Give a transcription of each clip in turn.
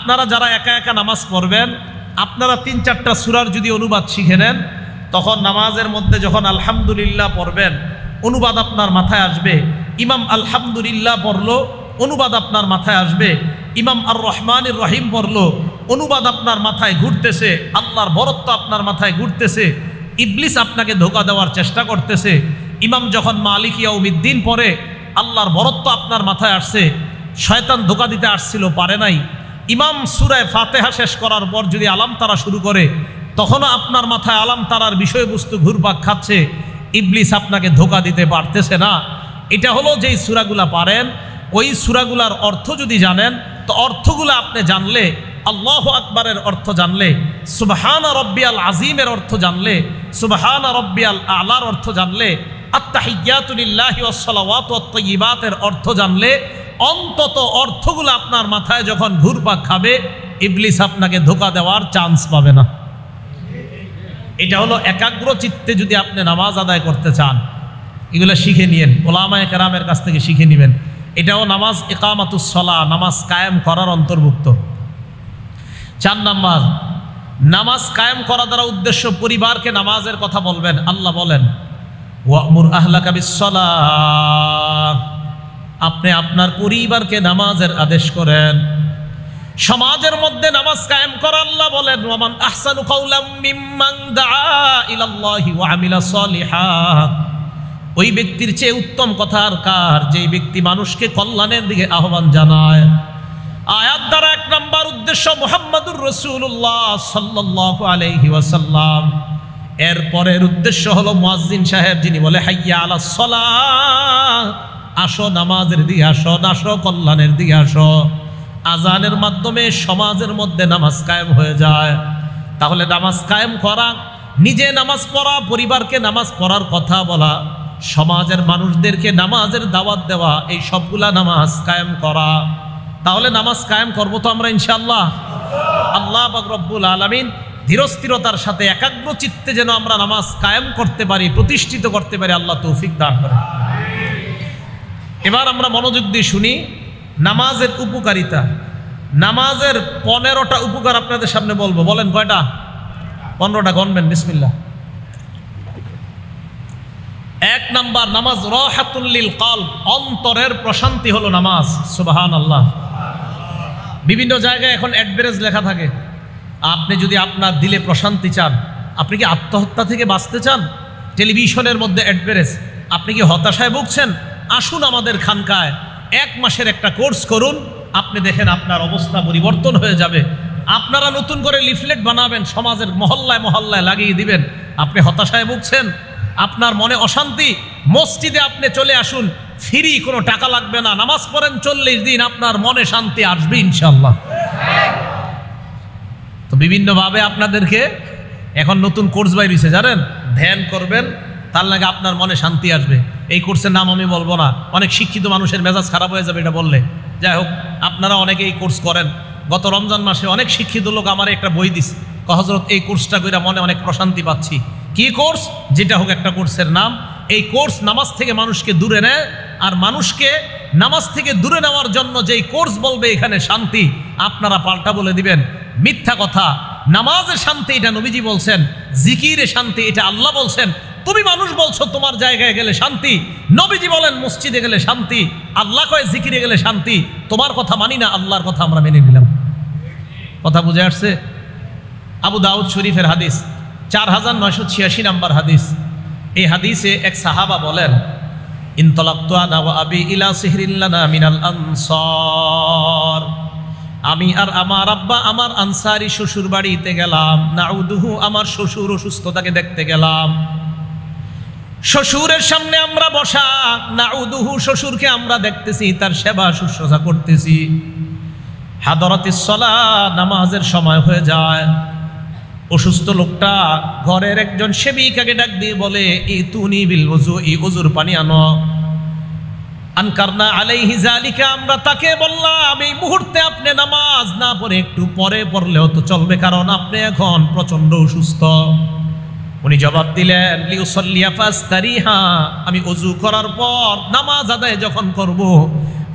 আপনারা যারা একা একা নামাজ পড়বেন, আপনারা 3-4টা সূরার যদি অনুবাদ শিখে নেন, তখন নামাজের মধ্যে যখন আলহামদুলিল্লাহ পড়বেন, অনুবাদ আপনার মাথায় আসবে। ইমাম আলহামদুলিল্লাহ পড়লো, অনুবাদ আপনার মাথায় আসবে। ইমাম আর রহমানির রহিম পড়লো, অনুবাদ আপনার মাথায় ঘুরতেছে। আল্লাহর বরত্ব আপনার মাথায় ঘুরতেছে। ইবলিস আপনাকে ধোঁকা দেওয়ার চেষ্টা করতেছে। ইমাম যখন মালিক ইয়াউমিদ্দিন পড়ে, আল্লাহর বরত্ব আপনার মাথায় আসছে। শয়তান ধোঁকা দিতে আসছিল, পারে নাই। ইমাম সূরা ফাতিহা শেষ করার পর যদি আলাম তারা শুরু করে, তখনও আপনার মাথায় আলাম তারার বিষয়বস্তু ঘুরপাক খাচ্ছে। ইবলিস আপনাকে ধোঁকা দিতে পারতেছে না। এটা হলো যেই সূরাগুলা পারেন, ওই সূরাগুলার অর্থ যদি জানেন, তো অর্থগুলো আপনি জানলে, আল্লাহু আকবারের অর্থ জানলে, সুবহানা রব্বিয়াল আযীমের অর্থ জানলে, সুবহানা রব্বিয়াল আ'লার অর্থ জানলে, আত্তাহিয়াতু লিল্লাহি ওয়াস সালাওয়াতু ওয়াত তাইয়্যিবাতের অর্থ জানলে, অন্তত অর্থগুলো আপনার মাথায় যখন ঘুরপাক খাবে, ইবলিস আপনাকে ধোঁকা দেওয়ার চান্স পাবে না। এটা হলো একাগ্র চিত্তে যদি আপনি নামাজ আদায় করতে চান, এগুলো শিখে নিয়েন, উলামায়ে কেরামের কাছ থেকে শিখে নেবেন। এটাও নামাজ ইকামাতুস সালাহ, নামাজ কায়েম করার অন্তর্ভুক্ত। 4 নাম্বার, নামাজ কায়েম করা দ্বারা উদ্দেশ্য পরিবারকে নামাজের কথা বলবেন। আল্লাহ বলেন, ওয়া'মুর আহলাকা বিস-সালাহ, আপনি আপনার পরিবারকে নামাজের আদেশ করেন। সমাজের মধ্যে নামাজ কায়েম করা, আল্লাহ বলেন, ওয়ামান আহসানু কাওলাম মিম্মান দাআ ইলাল্লাহি ওয়া আমিলা সলিহান, ওই ব্যক্তির চেয়ে উত্তম কথা আর কার, যেই ব্যক্তি মানুষকে কল্যাণের দিকে আহ্বান জানায়। আয়াত দ্বারা 1 নম্বর উদ্দেশ্য মুহাম্মাদুর রাসূলুল্লাহ সাল্লাল্লাহু আলাইহি ওয়াসাল্লাম। এর পরের উদ্দেশ্য হলো মুয়াজ্জিন সাহেব, যিনি বলে হাইয়া আলাস সালাহ, আসো নামাজের দিকে আসো, আসো কল্যাণের দিকে আসো। আজানের মাধ্যমে সমাজের মধ্যে নামাজ কায়েম হয়ে যায়। তাহলে নামাজ কায়েম করা, নিজে নামাজ পড়া, পরিবারকে নামাজ পড়ার কথা বলা, সমাজের মানুষদেরকে নামাজের দাওয়াত দেওয়া, এই সবগুলা নামাজ কায়েম করা। তাহলে নামাজ কায়েম করবো তো আমরা ইনশাআল্লাহ। আল্লাহ পাক রব্বুল আলামিন ধীরস্থিরতার সাথে একাগ্র চিত্তে যেন আমরা নামাজ কায়েম করতে পারি, প্রতিষ্ঠিত করতে পারি, আল্লাহ তৌফিক দান করেন। এবার আমরা মনোযোগ দিয়ে শুনি নামাজের উপকারিতা। নামাজের 15টা উপকার আপনাদের সামনে বলবো। বলেন কয়টা? 15টা গণবেন, বিসমিল্লাহ। 1 নাম্বার, নামাজ রাহাতুল লিল কলব, অন্তরের প্রশান্তি হলো নামাজ। সুবহানাল্লাহ। বিভিন্ন জায়গায় এখন অ্যাডভারেজ লেখা থাকে, আপনি যদি আপনার দিলে প্রশান্তি চান, আপনি কি আত্মহত্যা থেকে বাঁচতে চান, টেলিভিশনের মধ্যে অ্যাডভারেজ, আপনি কি হতাশায় ভুগছেন, আসুন আমাদের খানকায় 1 মাসের একটা কোর্স করুন, আপনি দেখেন আপনার অবস্থা পরিবর্তন হয়ে যাবে। আপনারা নতুন করে লিফলেট বানাবেন, সমাজের মহল্লায় মহল্লায় লাগিয়ে দিবেন। আপনি হতাশায় ভুগছেন, আপনার মনে অশান্তি, মসজিদে আপনি চলে আসুন, ফ্রি, কোনো টাকা লাগবে না, নামাজ পড়েন 40 দিন, আপনার মনে শান্তি আসবে ইনশাআল্লাহ। তো বিভিন্নভাবে আপনাদেরকে এখন নতুন কোর্স বাইরেছে, জানেন, ধ্যান করবেন, তার লাগে আপনার মনে শান্তি আসবে। এই কোর্সের নাম আমি বলবো না, অনেক শিক্ষিত মানুষের মেজাজ খারাপ হয়ে যাবে এটা বললে। যাই হোক, আপনারা অনেকে এই কোর্স করেন। গত রমজান মাসে অনেক শিক্ষিত লোক আমার একটা বই দিস, হযরত এই কোর্সটা কইরা মনে অনেক প্রশান্তি পাচ্ছি। কি কোর্স? যেটা হোক একটা কোর্সের নাম। এই কোর্স নামাজ থেকে মানুষকে দূরে নেয়, আর মানুষকে নামাজ থেকে দূরে নেওয়ার জন্য যেই কোর্স বলবে এখানে শান্তি, আপনারা পাল্টা বলে দিবেন মিথ্যা কথা। নামাজের শান্তি এটা নবীজি বলছেন, জিকিরে শান্তি এটা আল্লাহ বলছেন। তুমি মানুষ বলছো তোমার জায়গায় গেলে শান্তি, নবীজি বলেন মসজিদে গেলে শান্তি, আল্লাহ কয় জিকিরে গেলে শান্তি। তোমার কথা মানি না, আল্লাহর কথা আমরা মেনে নিলাম। কথা বুঝে আসছে? আবু দাউদ শরীফের হাদিস, 4986 নম্বর হাদিস। এই হাদিসে এক সাহাবা বলেন, ইনতালাক্তু আনা ওয়া আবি ইলা সিহরিন লানা মিনাল আনসার, আমি আর আমার আব্বা আমার আনসারি শ্বশুর বাড়িতে গেলাম। নাউদুহু, আমার শ্বশুর অসুস্থতাকে দেখতে গেলাম। শ্বশুরের সামনে আমরা বসা, নাউদুহু, শ্বশুরকে আমরা দেখতেছি, তার সেবা শুশ্রূষা করতেছি। হাদরাতিস সালাহ, নামাজের সময় হয়ে যায়। অসুস্থ লোকটা ঘরের একজন সেবিকাকে ডাক দিয়ে বলে, ইতুনি বিল ওযু, এই ওযুর পানি আনো। আনকারনা আলাইহি যালিকা, আমরা তাকে বললাম এই মুহূর্তে আপনি নামাজ না পড়ে একটু পরে পড়লেও তো চলবে, কারণ আপনি এখন প্রচন্ড অসুস্থ। উনি জবাব দিলেন, লিউসাল্লিয়া ফাস্তারিহা, আমি ওযু করার পর নামাজ আদায় যখন করব,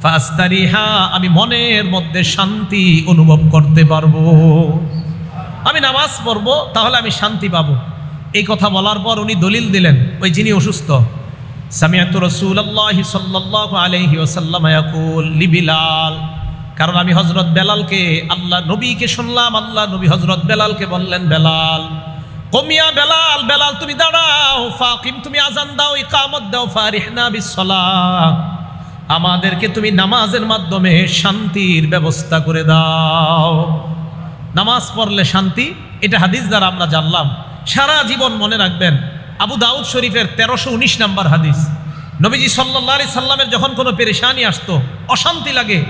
ফাস্তারিহা, আমি মনের মধ্যে শান্তি অনুভব করতে পারবো। আমি নামাজ পড়বো তাহলে আমি শান্তি পাবো। এই কথা বলার পর উনি দলিল দিলেন, ওই যিনি অসুস্থ, সামিআতু রাসূলুল্লাহি সাল্লাল্লাহু আলাইহি ওয়াসাল্লাম ইয়াকুল লিবিলাল, কারণ আমি হযরত বেলালকে, আল্লাহ নবীকে শুনলাম, আল্লাহ নবী হযরত বেলালকে বললেন, বেলাল কমিয়া, বেলাল বেলাল তুমি দাঁড়াও, ফাকিম তুমি আযান দাও, ইকামত দাও, ফারিহনা বিসসালাহ, আমাদেরকে তুমি নামাজের মাধ্যমে শান্তির ব্যবস্থা করে দাও। নামাজ পড়লে শান্তি, এটা হাদিস দ্বারা আমরা জানলাম। সারা জীবন মনে রাখবেন, আবু দাউদ শরীফের 1319 নম্বর হাদিস, নবীজি সাল্লাল্লাহু আলাইহি সাল্লামের যখন কোনো পেরেশানি আসতো, অশান্তি লাগে,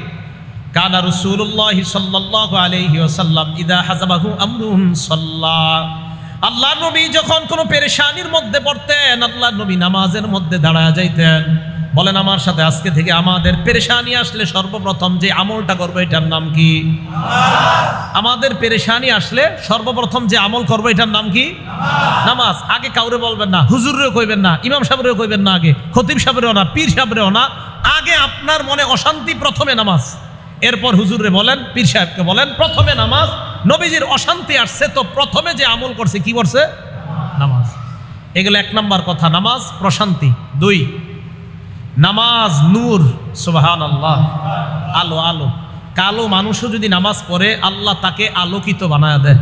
কানা রাসূলুল্লাহ সাল্লাল্লাহু আলাইহি ওয়াসাল্লাম ইদা হাযাবাহু আমরুন সাল্লা, আল্লাহ নবী যখন কোনো পেরেশানির মধ্যে পড়তেন, আল্লাহ নবী নামাজের মধ্যে দাঁড়ায় যাইতেন। বলেন আমার সাথে, আজকে থেকে আমাদের পেরেশানি আসলে সর্বপ্রথম যে আমলটা করবো এটার নাম কি? আমাদের পেরেশানি আসলে সর্বপ্রথম যে আমল করবো এটার নাম কি? নামাজ। আগে কাউরে বলবেন না, হুজুরেও কইবেন না, ইমাম সাহেবেরও কইবেন না, আগে খতিব সাহেবেরও না, পীর সাহেবেরও না। আগে আপনার মনে অশান্তি, প্রথমে নামাজ। এরপর হুজুরে বলেন, পীর সাহেবকে বলেন, প্রথমে নামাজ। নবীজির অশান্তি আসছে তো প্রথমে যে আমল করছে কি করছে? নামাজ। এগুলো 1 নম্বর কথা, নামাজ প্রশান্তি। 2, নামাজ নূর, সুবহানাল্লাহ, আলো। আলো, কালো মানুষও যদি নামাজ পড়ে আল্লাহ তাকে আলোকিত বানায় দেয়।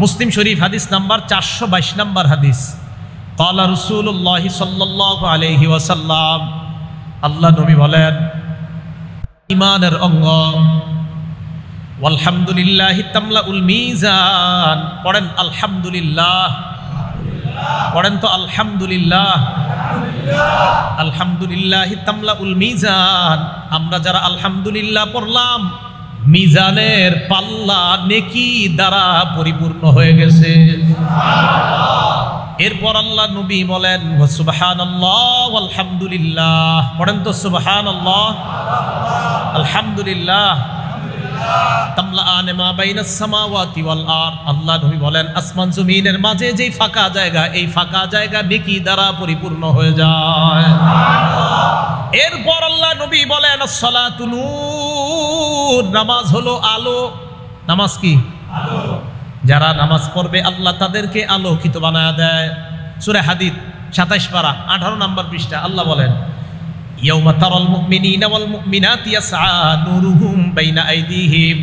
মুসলিম শরীফ হাদিস নাম্বার 422 নম্বর হাদিস, ক্বালা রাসূলুল্লাহ সাল্লাল্লাহু আলাইহি ওয়াসাল্লাম, আল্লাহ নবী বলেন, ঈমানের অঙ্গ, আলহামদুলিল্লাহি তামলাউল মিজান, পড়েন আলহামদুলিল্লাহ, পড়েন তো আলহামদুলিল্লাহ, আলহামদুলিল্লাহি তামলাউল মিজান। আমরা যারা আলহামদুলিল্লাহ পড়লাম, মিজানের পাল্লা নেকি দ্বারা পরিপূর্ণ হয়ে গেছে। এরপর আল্লাহ নবী বলেন, সুবহানাল্লাহ আলহামদুলিল্লাহ, পড়েন তো সুবহানাল্লাহ আলহামদুলিল্লাহ, তামলাআন মা বাইনাস সামাওয়াতি ওয়াল আরদ। আল্লাহ নবী বলেন, আসমান জমিনের মাঝে যেই ফাঁকা জায়গা, এই ফাঁকা জায়গা নেকি দ্বারা পরিপূর্ণ হয়ে যায়। এরপর আল্লাহ নবী বলেন, আসসালাতু নূর, নামাজ হলো আলো। নামাজ কি? আলো। যারা নামাজ পড়বে আল্লাহ তাদেরকে আলোকিত বানায় দেয়। সূরা হাদীদ 27 পারা 18 নম্বর পৃষ্ঠা, আল্লাহ বলেন, ইয়াউমা তারাল মুমিনিনা ওয়াল মুমিনাতি ইয়াসআ নূরুহুম বাইনা আইদিহিম,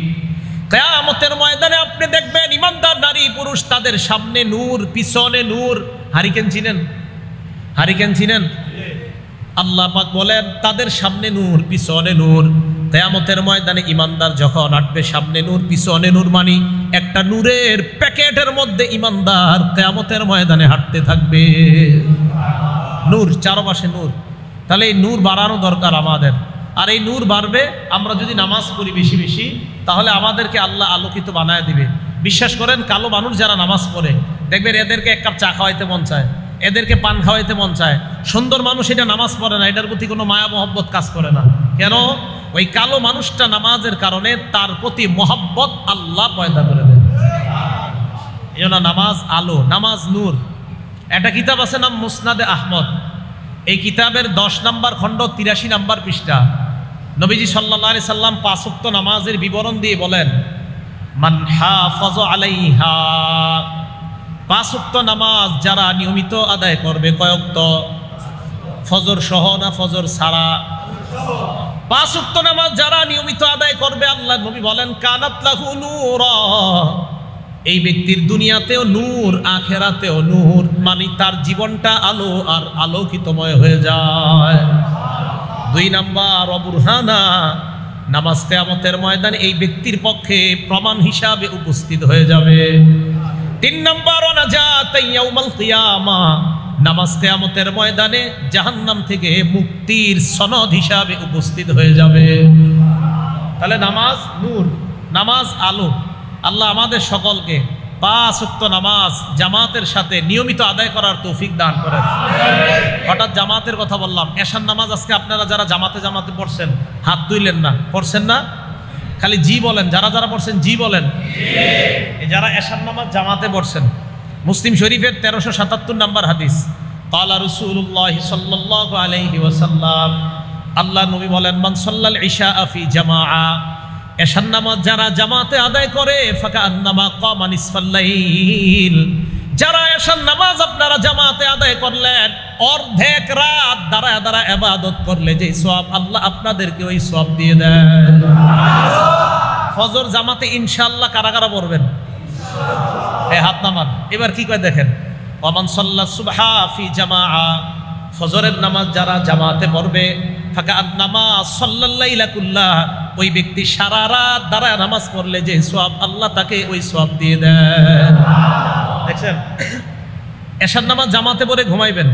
কিয়ামতের ময়দানে আপনি দেখবেন ঈমানদার নারী পুরুষ, তাদের সামনে নূর, পিছনে নূর। হারিকেন চিনেন? হারিকেন চিনেন? আল্লাহ পাক বলেন, তাদের সামনে নূর, পিছনে নূর। কিয়ামতের ময়দানে ঈমানদার যখন আসবে, সামনে নূর, পিছনে নূর, মানে একটা নূরের প্যাকেটের মধ্যে ঈমানদার কিয়ামতের ময়দানে হাঁটতে থাকবে। নূর, চারপাশে নূর। তাহলে এই নূর বাড়ানো দরকার আমাদের। আর এই নূর বাড়বে আমরা যদি নামাজ পড়ি বেশি বেশি, তাহলে আমাদেরকে আল্লাহ আলোকিত বানায় দিবে। বিশ্বাস করেন, কালো মানুষ যারা নামাজ পড়ে দেখবেন এদেরকে 1 কাপ চা খাওয়াইতে মন চায়, এদেরকে পান খাওয়াইতে মন চায়। সুন্দর মানুষ এটা নামাজ পড়ে না, এটার প্রতি কোনো মায়া মহব্বত কাজ করে না। কেন? ওই কালো মানুষটা নামাজের কারণে তার প্রতি মহব্বত আল্লাহ পয়দা করে দেয়। এই জন্য নামাজ আলো, নামাজ নূর। একটা কিতাব আছে নাম মুসনাদে আহমদ। এই কিতাবের 10 নম্বর খণ্ড 83 নম্বর পৃষ্ঠা, নবীজি সাল্লাল্লাহু আলাইহি সাল্লাম 5 ওয়াক্ত নামাজের বিবরণ দিয়ে বলেন, মান হাফাযা আলাইহা, 5 ওয়াক্ত নামাজ যারা নিয়মিত আদায় করবে। কয় ওয়াক্ত? ফজর সহ না ফজর ছাড়া? 5 ওয়াক্ত নামাজ যারা নিয়মিত আদায় করবে, আল্লাহ নবী বলেন, কানাত লাহু নূরা, এই ব্যক্তির দুনিয়াতেও নূর, আখেরাতেও নূর, মানে তার জীবনটা আলো আর আলোকিতময় হয়ে যায়। 2 নাম্বার, অবুরহানা, নামাজ কিয়ামতের ময়দানে এই ব্যক্তির পক্ষে প্রমাণ হিসাবে উপস্থিত হয়ে যাবে। 3 নাম্বার, নাজাত ইয়াউমাল কিয়ামা, নামাজ কিয়ামতের ময়দানে জাহান্নাম থেকে মুক্তির সনদ হিসাবে উপস্থিত হয়ে যাবে। তাহলে নামাজ নূর, নামাজ আলো। আল্লাহ আমাদের সকলকে 5 ওয়াক্ত নামাজ জামাতের সাথে নিয়মিত আদায় করার তৌফিক দান করেন। হঠাৎ জামাতের কথা বললাম, এশার নামাজ আজকে আপনারা যারা জামাতে জামাতে পড়ছেন হাত তুইলেন না, পড়ছেন না? খালি জি বলেন, যারা যারা পড়ছেন জি বলেন। যারা এশার নামাজ জামাতে পড়ছেন, মুসলিম শরীফের 1377 নম্বর হাদিস, ক্বালা রাসূলুল্লাহ সাল্লাল্লাহু আলাইহি ওয়াসাল্লাম, আল্লাহ নবী বলেন মান সাল্লাল ইশা ফি জামাআ, এশার নামাজ যারা জামাতে আদায় করে ফাকান্নামা কামা নিসফাল লাইল, যারা এশার নামাজ আপনারা জামাতে আদায় করলেন অর্ধেক রাত দাঁড়ায় দাঁড়ায় ইবাদত করলে যে সওয়াব আল্লাহ আপনাদেরকে ওই সওয়াব দিয়ে দেন। ফজর জামাতে ইনশাআল্লাহ কারা কারা পড়বেন? ইনশাআল্লাহ। হাত নামান। এবার কি কয় দেখেন, ওয়ামান সাল্লা সুবহা ফি জামাআ, ফজরের নামাজ যারা জামাতে পড়বে ফাকান্নামা সাল্লাল লাইলা কুল্লাহ, ওই ব্যক্তি সারা রাত দাঁড়ায় নামাজ পড়লে যে সওয়াব আল্লাহ তাকে ওই সওয়াব দিয়ে দেন। দেখছেন, এশার নামাজ জামাতে পড়ে ঘুমাইবেন,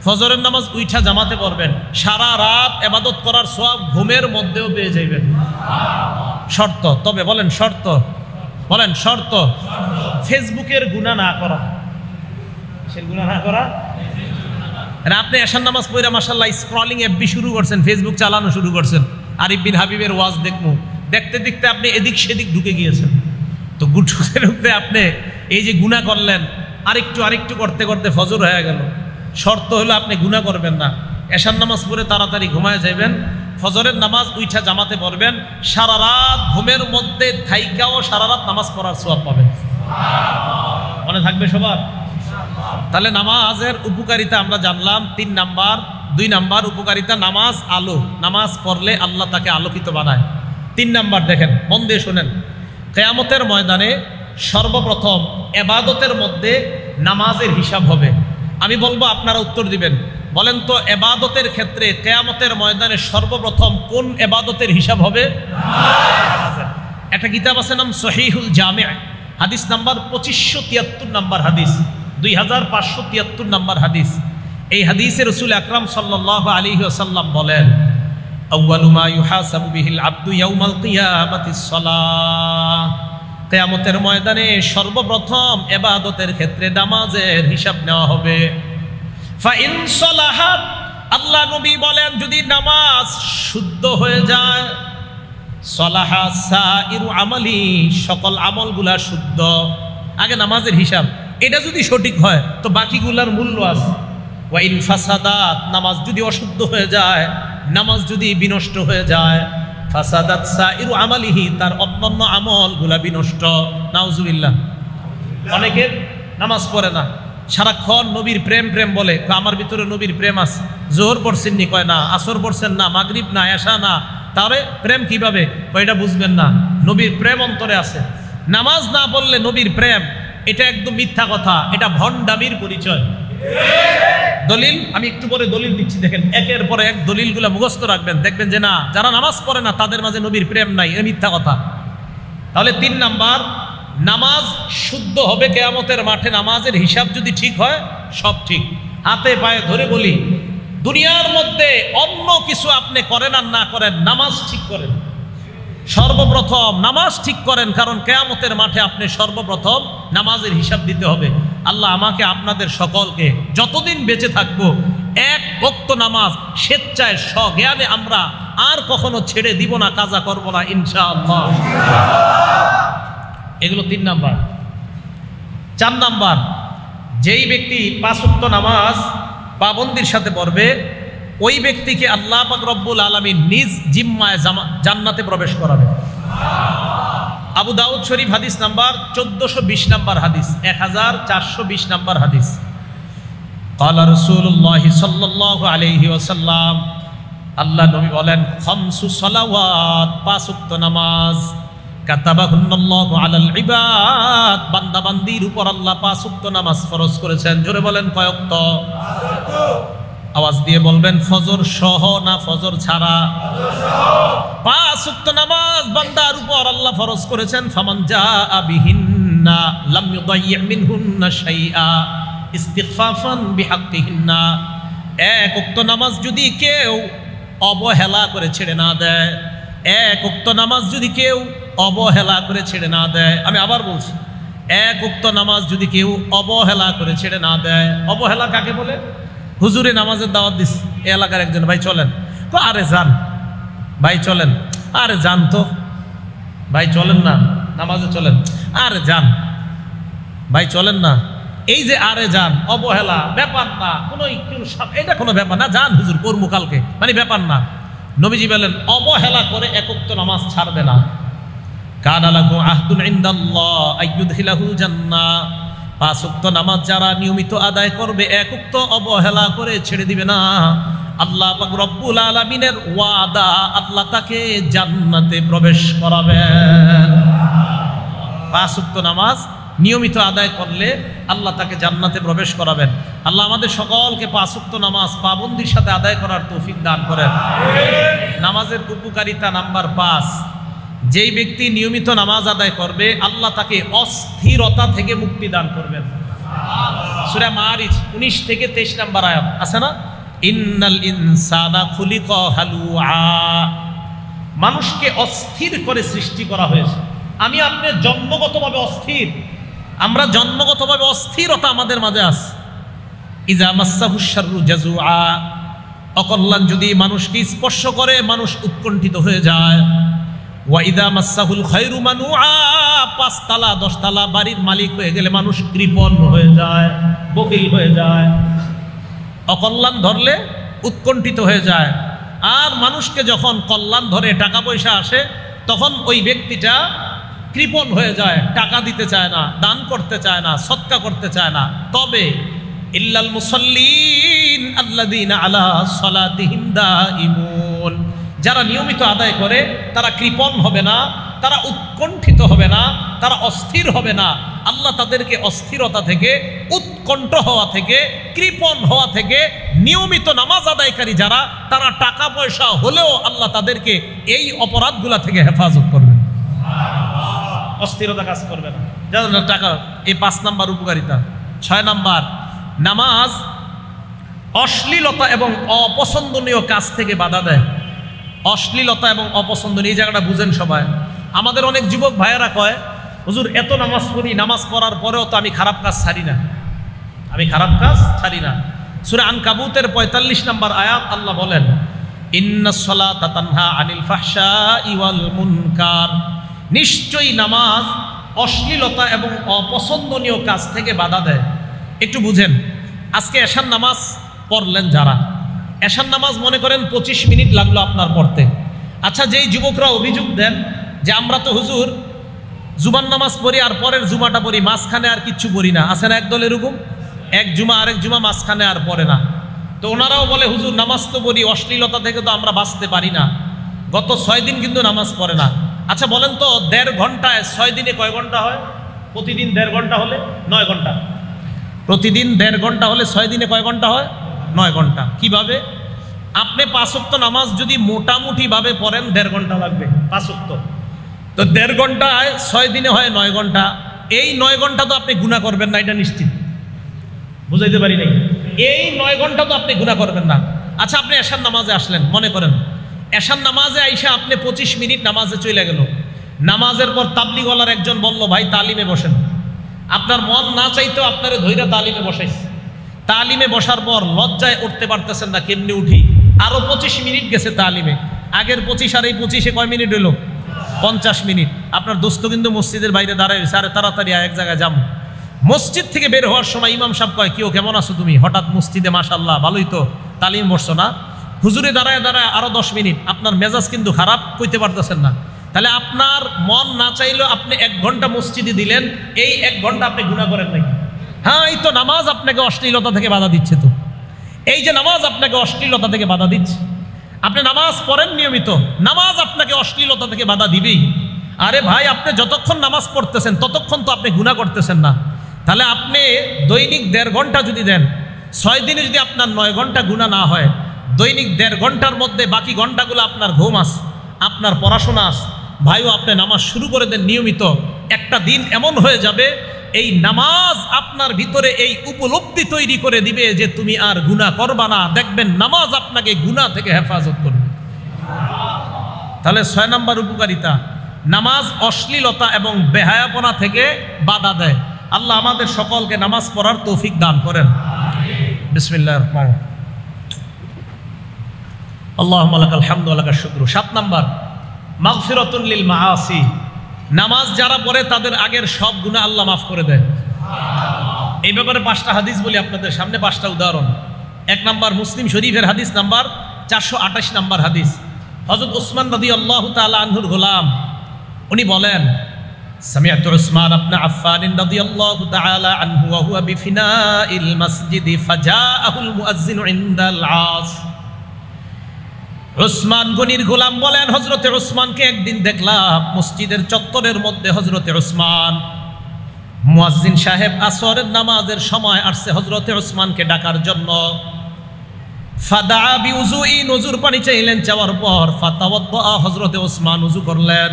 ফজরের নামাজ উইঠা জামাতে পড়বেন, সারা রাত ইবাদত করার সওয়াব ঘুমের মধ্যেও পেয়ে যাবেন। শর্ত, তবে বলেন শর্ত, বলেন শর্ত, ফেসবুকের গুনাহ না করা। সে গুনাহ না করা, আপনি এশার নামাজ পড়ে মাশাআল্লাহ স্ক্রলিং এফবি শুরু করছেন, ফেসবুক চালানো শুরু করছেন, আরিফ বিন হাবিবের ওয়াজ দেখবো, দেখতে দেখতে আপনি এদিক সেদিক ঢুকে গিয়েছেন। তো ঢুকতে ঢুকতে আপনি এই যে গুনাহ করলেন, আরেকটু করতে করতে ফজর হয়ে গেল। শর্ত হলো আপনি গুনাহ করবেন না, এশার নামাজ পড়ে তাড়াতাড়ি ঘুমায় যাবেন, ফজরের নামাজ উইঠা জামাতে পড়বেন, সারা রাত ঘুমের মধ্যে থাইকাও সারা রাত নামাজ পড়ার সওয়াব পাবেন। মনে থাকবে সবার? তাহলে নামাজের উপকারিতা আমরা জানলাম 3 নাম্বার। 2 নাম্বার উপকারিতা, নামাজ আলো, নামাজ পড়লে আল্লাহ তাকে আলোকিত বানায়। 3 নাম্বার দেখেন, মন দিয়ে শোনেন, কিয়ামতের ময়দানে সর্বপ্রথম ইবাদতের মধ্যে নামাজের হিসাব হবে। আমি বলবো, আপনারা উত্তর দিবেন। বলেন তো, ইবাদতের ক্ষেত্রে কিয়ামতের ময়দানে সর্বপ্রথম কোন ইবাদতের হিসাব হবে? একটা কিতাব আছে নাম সহিহুল জামি', হাদিস নাম্বার 2573 নাম্বার হাদিস, 2573 নাম্বার হাদিস। এই হাদিসে রাসূল আকরাম সাল্লাল্লাহু আলাইহি ওয়াসাল্লাম বলেন, আউয়ালু মা ইউহাসাবু বিহিল আবদু ইয়াউমাল কিয়ামাতিস সালাহ, কিয়ামতের ময়দানে সর্বপ্রথম ইবাদতের ক্ষেত্রে নামাজের হিসাব নেওয়া হবে। ফা ইন সালাহাত, আল্লাহ নবী বলেন যদি নামাজ শুদ্ধ হয়ে যায়, সালাহা সাইরু আমালি, সকল আমলগুলা শুদ্ধ। আগে নামাজের হিসাব, এটা যদি সঠিক হয় তো বাকিগুলার মূল্য আছে। ওয়া ইন ফাসাদাত, নামাজ যদি অশুদ্ধ হয়ে যায়, নামাজ যদি বিনষ্ট হয়ে যায়, ফাসাদাত সাইরু আমালিহি, তার অন্যান্য আমলগুলা বিনষ্ট। নাউজুবিল্লাহ। অনেকের নামাজ পড়ে না, সারাক্ষণ নবীর প্রেম প্রেম বলে, আমার ভিতরে নবীর প্রেম আছে। জোহর পড়ছেন নি? কয় না। আসর পড়ছেন না, মাগরিব না, এশা না, তাহলে প্রেম কিভাবে? এটা বুঝবেন না, নবীর প্রেম অন্তরে আছে। নামাজ না পড়লে নবীর প্রেম, এটা একদম মিথ্যা কথা, এটা ভণ্ডামির পরিচয়। দলিল আমি একটু পরে দলিল দিচ্ছি, দেখেন একের পরে এক দলিলগুলো মুখস্থ রাখবেন, দেখবেন যে না, যারা নামাজ পড়ে না তাদের মাঝে নবীর প্রেম নাই, এটা মিথ্যা কথা। তাহলে 3 নাম্বার, নামাজ শুদ্ধ হবে কিয়ামতের মাঠে। নামাজের হিসাব যদি ঠিক হয়, সব ঠিক। হাতে পায়ে ধরে বলি, দুনিয়ার মধ্যে অন্য কিছু আপনি করেন আর না করেন, নামাজ ঠিক করেন। সর্বপ্রথম নামাজ ঠিক করেন, কারণ কিয়ামতের মাঠে আপনি সর্বপ্রথম নামাজের হিসাব দিতে হবে। আল্লাহ আমাকে আপনাদের সকলকে যতদিন বেঁচে থাকবো 1 ওয়াক্ত নামাজ স্বেচ্ছায় স্বজ্ঞানে আমরা আর কখনো ছেড়ে দিব না, কাজা করব না ইনশাআল্লাহ। এগুলো 3 নাম্বার। 4 নাম্বার, যেই ব্যক্তি 5 ওয়াক্ত নামাজ পাবন্দির সাথে পড়বে, ওই ব্যক্তিকে আল্লাহ পাক রব্বুল আলামিন নিজ জিম্মায় জান্নাতে প্রবেশ করাবে। আবু দাউদ শরীফ হাদিস নাম্বার 1420 নাম্বার হাদিস, 1420 নাম্বার হাদিস। ক্বালা রাসূলুল্লাহ সাল্লাল্লাহু আলাইহি ওয়াসাল্লাম, আল্লাহ নবী বলেন, 5 সালাওয়াত, 5 ওয়াক্ত নামাজ, কাতাবাহুন্নাল্লাহু আলাল ইবাদ, বান্দা বান্দির উপর আল্লাহ 5 ওয়াক্ত নামাজ ফরজ করেছেন। জোরে বলেন, কয় ওয়াক্ত? আওয়াজ দিয়ে বলবেন, ফজর সহ না ফজর ছাড়া? 5 ওয়াক্ত নামাজ বান্দার উপর আল্লাহ ফরজ করেছেন। ফামান জাআ বিহিন্না লাম ইউদাইয়্যি মিনহুন্না শাইআ ইস্তিগফাফান বিহাক্কিহিন্না। 1 ওয়াক্ত নামাজ যদি কেউ অবহেলা করে ছেড়ে না দেয়, 1 ওয়াক্ত নামাজ যদি কেউ অবহেলা করে ছেড়ে না দেয়, আমি আবার বলছি, 1 ওয়াক্ত নামাজ যদি কেউ অবহেলা করে ছেড়ে না দেয়। অবহেলা কাকে বলে? হুজুরে নামাজের দাওয়াত দিস, এই এলাকার একজন, ভাই চলেন, তো আরে যান ভাই, চলেন, আরে যান তো ভাই, চলেন না নামাজে, চলেন, আরে যান ভাই, চলেন না। এই যে আরে যান, অবহেলা, ব্যাপার না, কোনো এটা কোনো ব্যাপার না, যান হুজুর করবো কালকে, মানে ব্যাপার না। নবীজি বলেন অবহেলা করে এক ওয়াক্ত নামাজ ছাড়বে না। কানা লাহু আহদুন ইনদাল্লাহ আইয়ুদখিলাহুল জান্নাহ, 5 ওয়াক্ত নামাজ যারা নিয়মিত আদায় করবে, এক ওয়াক্ত অবহেলা করে ছেড়ে দিবে না, আল্লাহ পাক রব্বুল আলামিনের ওয়াদা, আল্লাহ তাকে জান্নাতে প্রবেশ করাবেন। 5 ওয়াক্ত নামাজ নিয়মিত আদায় করলে আল্লাহ তাকে জান্নাতে প্রবেশ করাবেন। আল্লাহ আমাদের সকলকে 5 ওয়াক্ত নামাজ পাবন্দির সাথে আদায় করার তৌফিক দান করেন। নামাজের উপকারিতা নাম্বার 5, যেই ব্যক্তি নিয়মিত নামাজ আদায় করবে আল্লাহ তাকে অস্থিরতা থেকে মুক্তি দান করবেন। সূরা মারিজ 19 থেকে 23 নম্বর আয়াত আছে না, ইন্নাল ইনসানা খুলিকা হালুআ, মানুষকে অস্থির করে সৃষ্টি করা হয়েছে। আমি আপনি জন্মগতভাবে অস্থির, আমরা জন্মগতভাবে অস্থিরতা আমাদের মাঝে আছে। ইজা মাসসাহু শাররু জাজুআ, অকল্যাণ যদি মানুষকে স্পর্শ করে মানুষ উৎকণ্ঠিত হয়ে যায়। ওয়া ইজা মাসসাহুল খায়রু মানুআ, 5 তালা 10 তালা বাড়ির মালিক হয়ে গেলে মানুষ কৃপণ হয়ে যায়, বকিল হয়ে যায়। অকল্যাণ ধরলে উৎকণ্ঠিত হয়ে যায়। আর মানুষকে যখন কল্যাণ ধরে, টাকা পয়সা আসে, তখন ওই ব্যক্তিটা কৃপণ হয়ে যায়, টাকা দিতে চায় না, দান করতে চায় না, সদকা করতে চায় না। তবে ইল্লাল মুসাল্লিন আল্লাযীনা আলা সালাতিহিম দাঈমুন, যারা নিয়মিত আদায় করে তারা কৃপণ হবে না, তারা উৎকণ্ঠিত হবে না, তারা অস্থির হবে না। আল্লাহ তাদেরকে অস্থিরতা থেকে, উৎকণ্ঠ হওয়া থেকে, কৃপণ হওয়া থেকে, নিয়মিত নামাজ আদায়কারী যারা, তারা টাকা পয়সা হলেও আল্লাহ তাদেরকে এই অপরাধগুলা থেকে হেফাজত করবেন, অস্থিরতা কাজ করবে না। যারা টাকা, এই 5 নাম্বার উপকারিতা। 6 নাম্বার, নামাজ অশ্লীলতা এবং অপছন্দনীয় কাজ থেকে বাধা দেয়। অশ্লীলতা এবং অপছন্দনীয়, এই জায়গাটা বুঝেন সবাই। আমাদের অনেক যুবক ভাইয়েরা কয়, হুজুর এত নামাজ পড়ি, নামাজ পড়ার পরেও তো আমি খারাপ কাজ ছাড়ি না, আমি খারাপ কাজ ছাড়ি না। সূরা আনকাবুতের 45 নম্বর আয়াত আল্লাহ বলেন, ইন্নাস সালাতা তানহা আনিল ফাহশাই ওয়াল মুনকার, নিশ্চয়ই নামাজ অশ্লীলতা এবং অপছন্দনীয় কাজ থেকে বাধা দেয়। একটু বুঝেন, আজকে এশার নামাজ পড়লেন যারা, এশার নামাজ মনে করেন 25 মিনিট লাগলো আপনার পড়তে। আচ্ছা, যেই যুবকরা অভিযোগ দেন যে আমরা তো হুজুর জুমার নামাজ পড়ি আর পরের জুমাটা পড়ি, মাঝখানে আর কিচ্ছু পড়ি না, আছে না একদল এরকম, এক জুমা আরেক জুমা মাঝখানে আর পড়ে না। তো ওনারাও বলে হুজুর নামাজ তো পড়ি, অশ্লীলতা থেকে তো আমরা বাঁচতে পারি না, গত 6 দিন কিন্তু নামাজ পড়ে না। আচ্ছা বলেন তো, 1.5 ঘন্টায় 6 দিনে কয় ঘন্টা হয়? প্রতিদিন 1.5 ঘন্টা হলে 9 ঘন্টা। প্রতিদিন 1.5 ঘন্টা হলে 6 দিনে কয় ঘন্টা হয়? 9 ঘন্টা। কিভাবে? আপনি 5 ওয়াক্ত নামাজ যদি মোটামুটি ভাবে পড়েন 1.5 ঘন্টা লাগবে 5 ওয়াক্ত। তো 1.5 ঘন্টায় 6 দিনে হয় 9 ঘন্টা। এই 9 ঘন্টা তো আপনি গুনাহ করবেন না, এটা নিশ্চিত। বুঝাইতে পারি নাই? এই 9 ঘন্টা তো আপনি গুনাহ করবেন না। আচ্ছা, আপনি এশার নামাজে আসলেন, মনে করেন এশার নামাজে আইসা আপনি 25 মিনিট নামাজে চলে গেল। নামাজের পর তাবলিগওয়ালার একজন বলল, ভাই তালিমে বসেন। আপনার মন না চাইতেও আপনারে ধইরা তালিমে বসাইছে। তালিমে বসার পর লজ্জায় উঠতে পারতেছেন না, কেমনি উঠি? আরো 25 মিনিট গেছে তালিমে। আগের 25 আর এই 25-এ কয় মিনিট হইল? 50 মিনিট। আপনার দোস্ত কিন্তু মসজিদের বাইরে দাঁড়ায় রয়েছে, আরে তাড়াতাড়ি এক জায়গায় যাবো। মসজিদ থেকে বের হওয়ার সময় ইমাম সাহেব কয়, কিও কেমন আছো তুমি? হঠাৎ মসজিদে, মাশাআল্লাহ ভালোই তো, তালিম বসছো না? হুজুরে দাঁড়ায় দাঁড়ায় আরো 10 মিনিট। আপনার মেজাজ কিন্তু খারাপ, কইতে পারতেছেন না। তাহলে আপনার মন না চাইলেও আপনি 1 ঘন্টা মসজিদে দিলেন, এই 1 ঘন্টা আপনি গুনাহ করেন নাকি? হ্যাঁ, এই তো নামাজ আপনাকে অশ্লীলতা থেকে বাধা দিচ্ছে। তো এই যে নামাজ আপনাকে অশ্লীলতা থেকে বাধা দিচ্ছে, আপনি নামাজ পড়েন নিয়মিত, নামাজ আপনাকে অশ্লীলতা থেকে বাধা দিবেই। আরে ভাই, আপনি যতক্ষণ নামাজ পড়তেছেন ততক্ষণ তো আপনি গুনাহ করতেছেন না। তাহলে আপনি দৈনিক 1.5 ঘন্টা যদি দেন, 6 দিনে যদি আপনার 9 ঘন্টা গুনাহ না হয়, দৈনিক 1.5 ঘন্টার মধ্যে বাকি ঘন্টাগুলো আপনার ঘুম আস, আপনার পড়াশোনা আস। ভাইও আপনি নামাজ শুরু করে দেন নিয়মিত, একটা দিন এমন হয়ে যাবে এই নামাজ আপনার ভিতরে এই উপলব্ধি তৈরি করে দিবে যে তুমি আর গুনাহ করবা না। দেখবেন নামাজ আপনাকে গুনাহ থেকে হেফাজত করবে। তাহলে 6 নম্বর উপকারিতা, নামাজ অশ্লীলতা এবং বেহায়াপনা থেকে বাধা দেয়। আল্লাহ আমাদের সকলকে নামাজ পড়ার তৌফিক দান করেন। বিসমিল্লাহির রহমানির রহিম। আল্লাহুম্মা লাকাল হামদু ওয়া লাকাশ শুকরু। 7 নম্বর, মাগফিরাতুন লিল মাআসি, নামাজ যারা পড়ে তাদের আগের সব গুনাহ আল্লাহ মাফ করে দেয়। এই ব্যাপারে 5টা হাদিস বলি আপনাদের সামনে, 5টা উদাহরণ। 1 নম্বর, মুসলিম শরীফের হাদিস নাম্বার 428 নম্বর হাদিস। হযরত উসমান রাদিয়াল্লাহু তাআলা আনহুর গোলাম উনি বলেন সামিআতু উসমান ইবনে আফফান রাদিয়াল্লাহু তাআলা আনহু ওয়া হুয়া বিফিনাইল মসজিদ ফাজাআহুল মুয়াজ্জিন ইনদাল আস। উসমান গনির গোলাম বলেন হযরতে উসমানকে একদিন দেখলাম মসজিদের চত্বরের মধ্যে। হযরতে উসমান মুয়াজ্জিন সাহেব আসরের নামাজের সময় আসছে হযরতে উসমানকে ডাকার জন্য। ফাদা বিউযুইন, ওযুর পানি চাইলেন, চাওয়ার পর ফাতাওয়াদ্দা, হযরতে উসমান ওযু করলেন।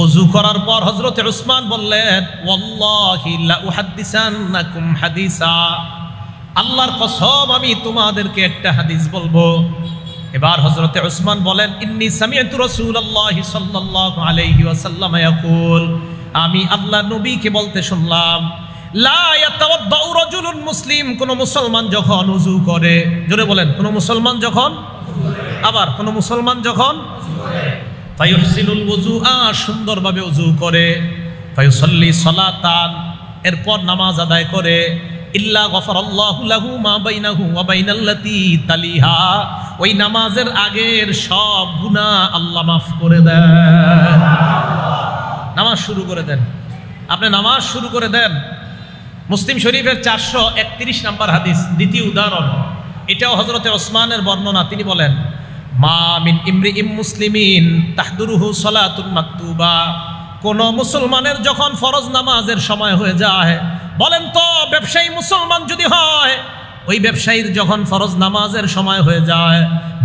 ওযু করার পর হযরতে উসমান বললেন ওয়াল্লাহি লা উহাদ্দিসান্নাকুম হাদিসা, আল্লাহর কসম আমি তোমাদেরকে একটা হাদিস বলবো। এবার হযরতে উসমান বলেন ইন্নী সামিআতু রাসূলুল্লাহি সাল্লাল্লাহু আলাইহি ওয়াসাল্লাম ইয়াকুল, আমি আল্লাহর নবীকে বলতে শুনলাম লা ইয়াতাওয়াদ্দাউ রাজুলুন মুসলিম, কোন মুসলমান যখন ওযু করে, জোরে বলেন, কোন মুসলমান যখন, আবার কোন মুসলমান যখন ফায়ুহসিনুল ওযুআ, সুন্দরভাবে ওযু করে, ফায়ুসাল্লি সালাতান, এরপর নামাজ আদায় করে, ইল্লা গফারাল্লাহু লাহু মা বাইনাহু ওয়া বাইনাল্লাতী তালিহা, ওই নামাজের আগের সব গুনাহ আল্লাহ মাফ করে দেন। নামাজ শুরু করে দেন, আপনি নামাজ শুরু করে দেন। মুসলিম শরীফের 431 নম্বর হাদিস, দ্বিতীয় উদাহরণ। এটাও হযরতে ওসমানের বর্ণনা। তিনি বলেন মা মিন ইমরিইম মুসলিমিন তাহদুরুহু সালাতুন মাকতুবা, কোন মুসলমানের যখন ফরজ নামাজের সময় হয়ে যায়, বলেন তো ব্যবসায়ী মুসলমান যদি হয়, ওই ব্যবসায়ীর যখন ফরজ নামাজের সময় হয়ে যায়,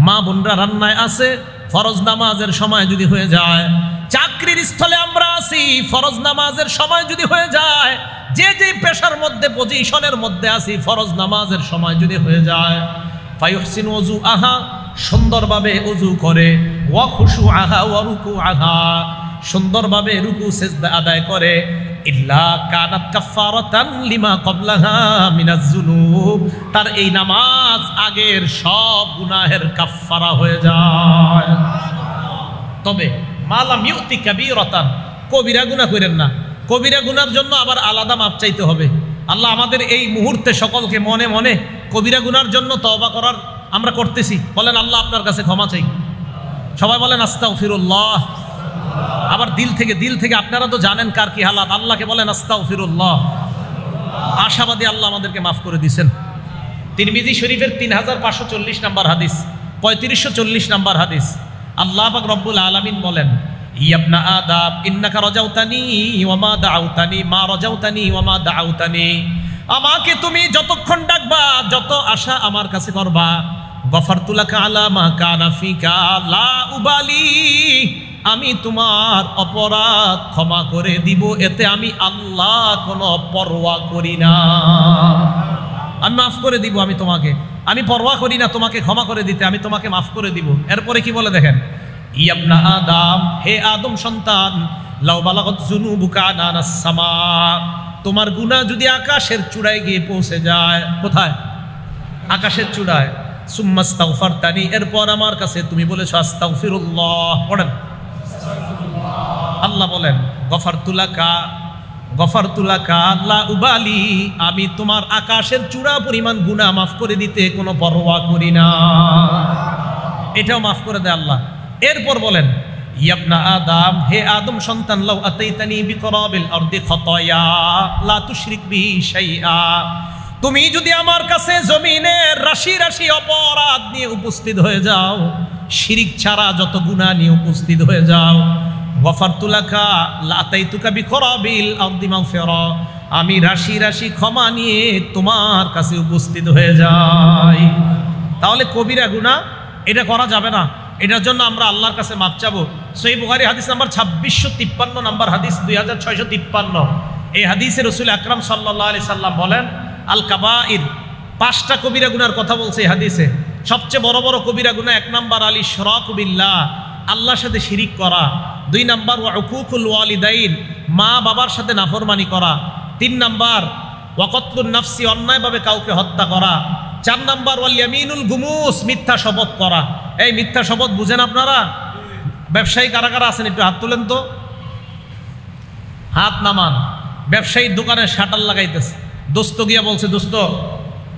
মা বোনরা রান্নায় আছে, ফরজ নামাজের সময় যদি হয়ে যায়, চাকরির স্থলে আমরা আছি, ফরজ নামাজের সময় যদি হয়ে যায়, যে যে পেশার মধ্যে পজিশনের মধ্যে আছি, ফরজ নামাজের সময় যদি হয়ে যায়, ফায়ুহসিনু ওযুআহা, সুন্দরভাবে ওযু করে, ওয়া খুশুআহা ওয়া রুকুআহা, সুন্দরভাবে রুকু সিজদা আদায় করে, ইল্লা কানাত কাফফারাতান লিমা ক্বাবলাহা মিনাজ যুনুব, তার এই নামাজ আগের সব গুনাহের কাফফারা হয়ে যায়। তবে মালাম ইউতি কাবীরাতান, কবিরা গুনাহ করেন না, কবিরা গুনার জন্য আবার আলাদা মাপ চাইতে হবে। আল্লাহ আমাদের এই মুহূর্তে সকলকে মনে মনে কবিরা গুনার জন্য তওবা করার আমরা করতেছি, বলেন আল্লাহ আপনার কাছে ক্ষমা চাই। সবাই বলেন আস্তাগফিরুল্লাহ। আবার দিল থেকে, আপনারা তো জানেন কার কি হালাত, আল্লাহকে বলেন আস্তাগফিরুল্লাহ। আশাবাদী আল্লাহ আমাদেরকে মাফ করে দিয়েছেন। তিরমিজি শরীফের 3540 নম্বর হাদিস, 3540 নম্বর হাদিস, আল্লাহ পাক রব্বুল আলামিন বলেন ইবনা আদম ইন্নাকা রাজাউতানি ওয়া মা দাআউতানি মা রাজাউতানি ওয়া মা দাআউতানি, আমাকে তুমি যতক্ষণ ডাকবা, যত আশা আমার কাছে করবা, গফারতু লাকা আলা মা কানা ফিকা লা উবালি, আমি তোমার অপরাধ ক্ষমা করে দিব, এতে আমি আল্লাহ কোনো পরোয়া করি না। আমি মাফ করে দিব, আমি পরোয়া করি না তোমাকে ক্ষমা করে দিতে, আমি তোমাকে মাফ করে দিব। এরপরে কি বলে দেখেন, ইবনা আদম, হে আদম সন্তান, লাউ বালাগাত যুনুবুকা আনানাস সামা, তোমার গুনাহ যদি আকাশের চূড়ায় গিয়ে পৌঁছে যায়, কোথায়? আকাশের চূড়ায়, সুম্মাস্তাগফারতানি, এরপর আমার কাছে তুমি বলেছো আস্তাগফিরুল্লাহ, পড়েন। আল্লাহ বলেন গফারতু লাকা লা উবালি, আমি তোমার আকাশের চূড়া পরিমাণ গুনাহ মাফ করে দিতে কোনো পরোয়া করি না। এটাও মাফ করে দেয় আল্লাহ। এরপর বলেন ইবনা আদম, হে আদম সন্তান, লাউ আতাইতানি বিকরাবিল আরদি খাতায়া লা তুশরিক বিহি শাইআ, তুমি যদি আমার কাছে জমিনের রাশি রাশি অপরাধ নিয়ে উপস্থিত হয়ে যাও, শিরিক ছাড়া যত গুনাহ নিয়ে উপস্থিত হয়ে যাও, গফারতু লাকা লা আতাইতুকা বিকরাবিল আরদি মাগফিরা, আমি রাশি রাশি ক্ষমা নিয়ে তোমার কাছে উপস্থিত হয়ে যাই। তাহলে কবিরা গুনাহ এটা করা যাবে না, এটার জন্য আমরা আল্লাহর কাছে মাপ চাবো। সহিহ বুখারী হাদিস নাম্বার 2653 নম্বর হাদিস, 2653, এই হাদিসে রাসূল আকরাম সাল্লাল্লাহু আলাইহি সাল্লাম বলেন আল কাবাইর, 5টা কবিরা গুনার কথা বলছে এই হাদিসে। সবচেয়ে বড় বড় কবিরা গুনাহ, 1 নাম্বার আল ইশরাকু বিল্লাহ, আল্লাহর সাথে শিরিক করা, 2 নাম্বার ওয়া উকুকুল ওয়ালিদাইন, মা বাবার সাথে নাফরমানি করা, 3 নাম্বার ওয়া কতলুন নাফসি, অন্যায়ভাবে কাউকে হত্যা করা, 4 নাম্বার ওয়াল ইয়ামিনুল গুমুস, মিথ্যা শপথ করা। এই মিথ্যা শপথ বুঝেন আপনারা? ব্যবসায়ী কারা কারা আছেন একটু হাত তুলেন তো, হাত নামান। ব্যবসায়ীর দোকানে শাটার লাগাইতেছে, দোস্ত গিয়া বলছে দোস্ত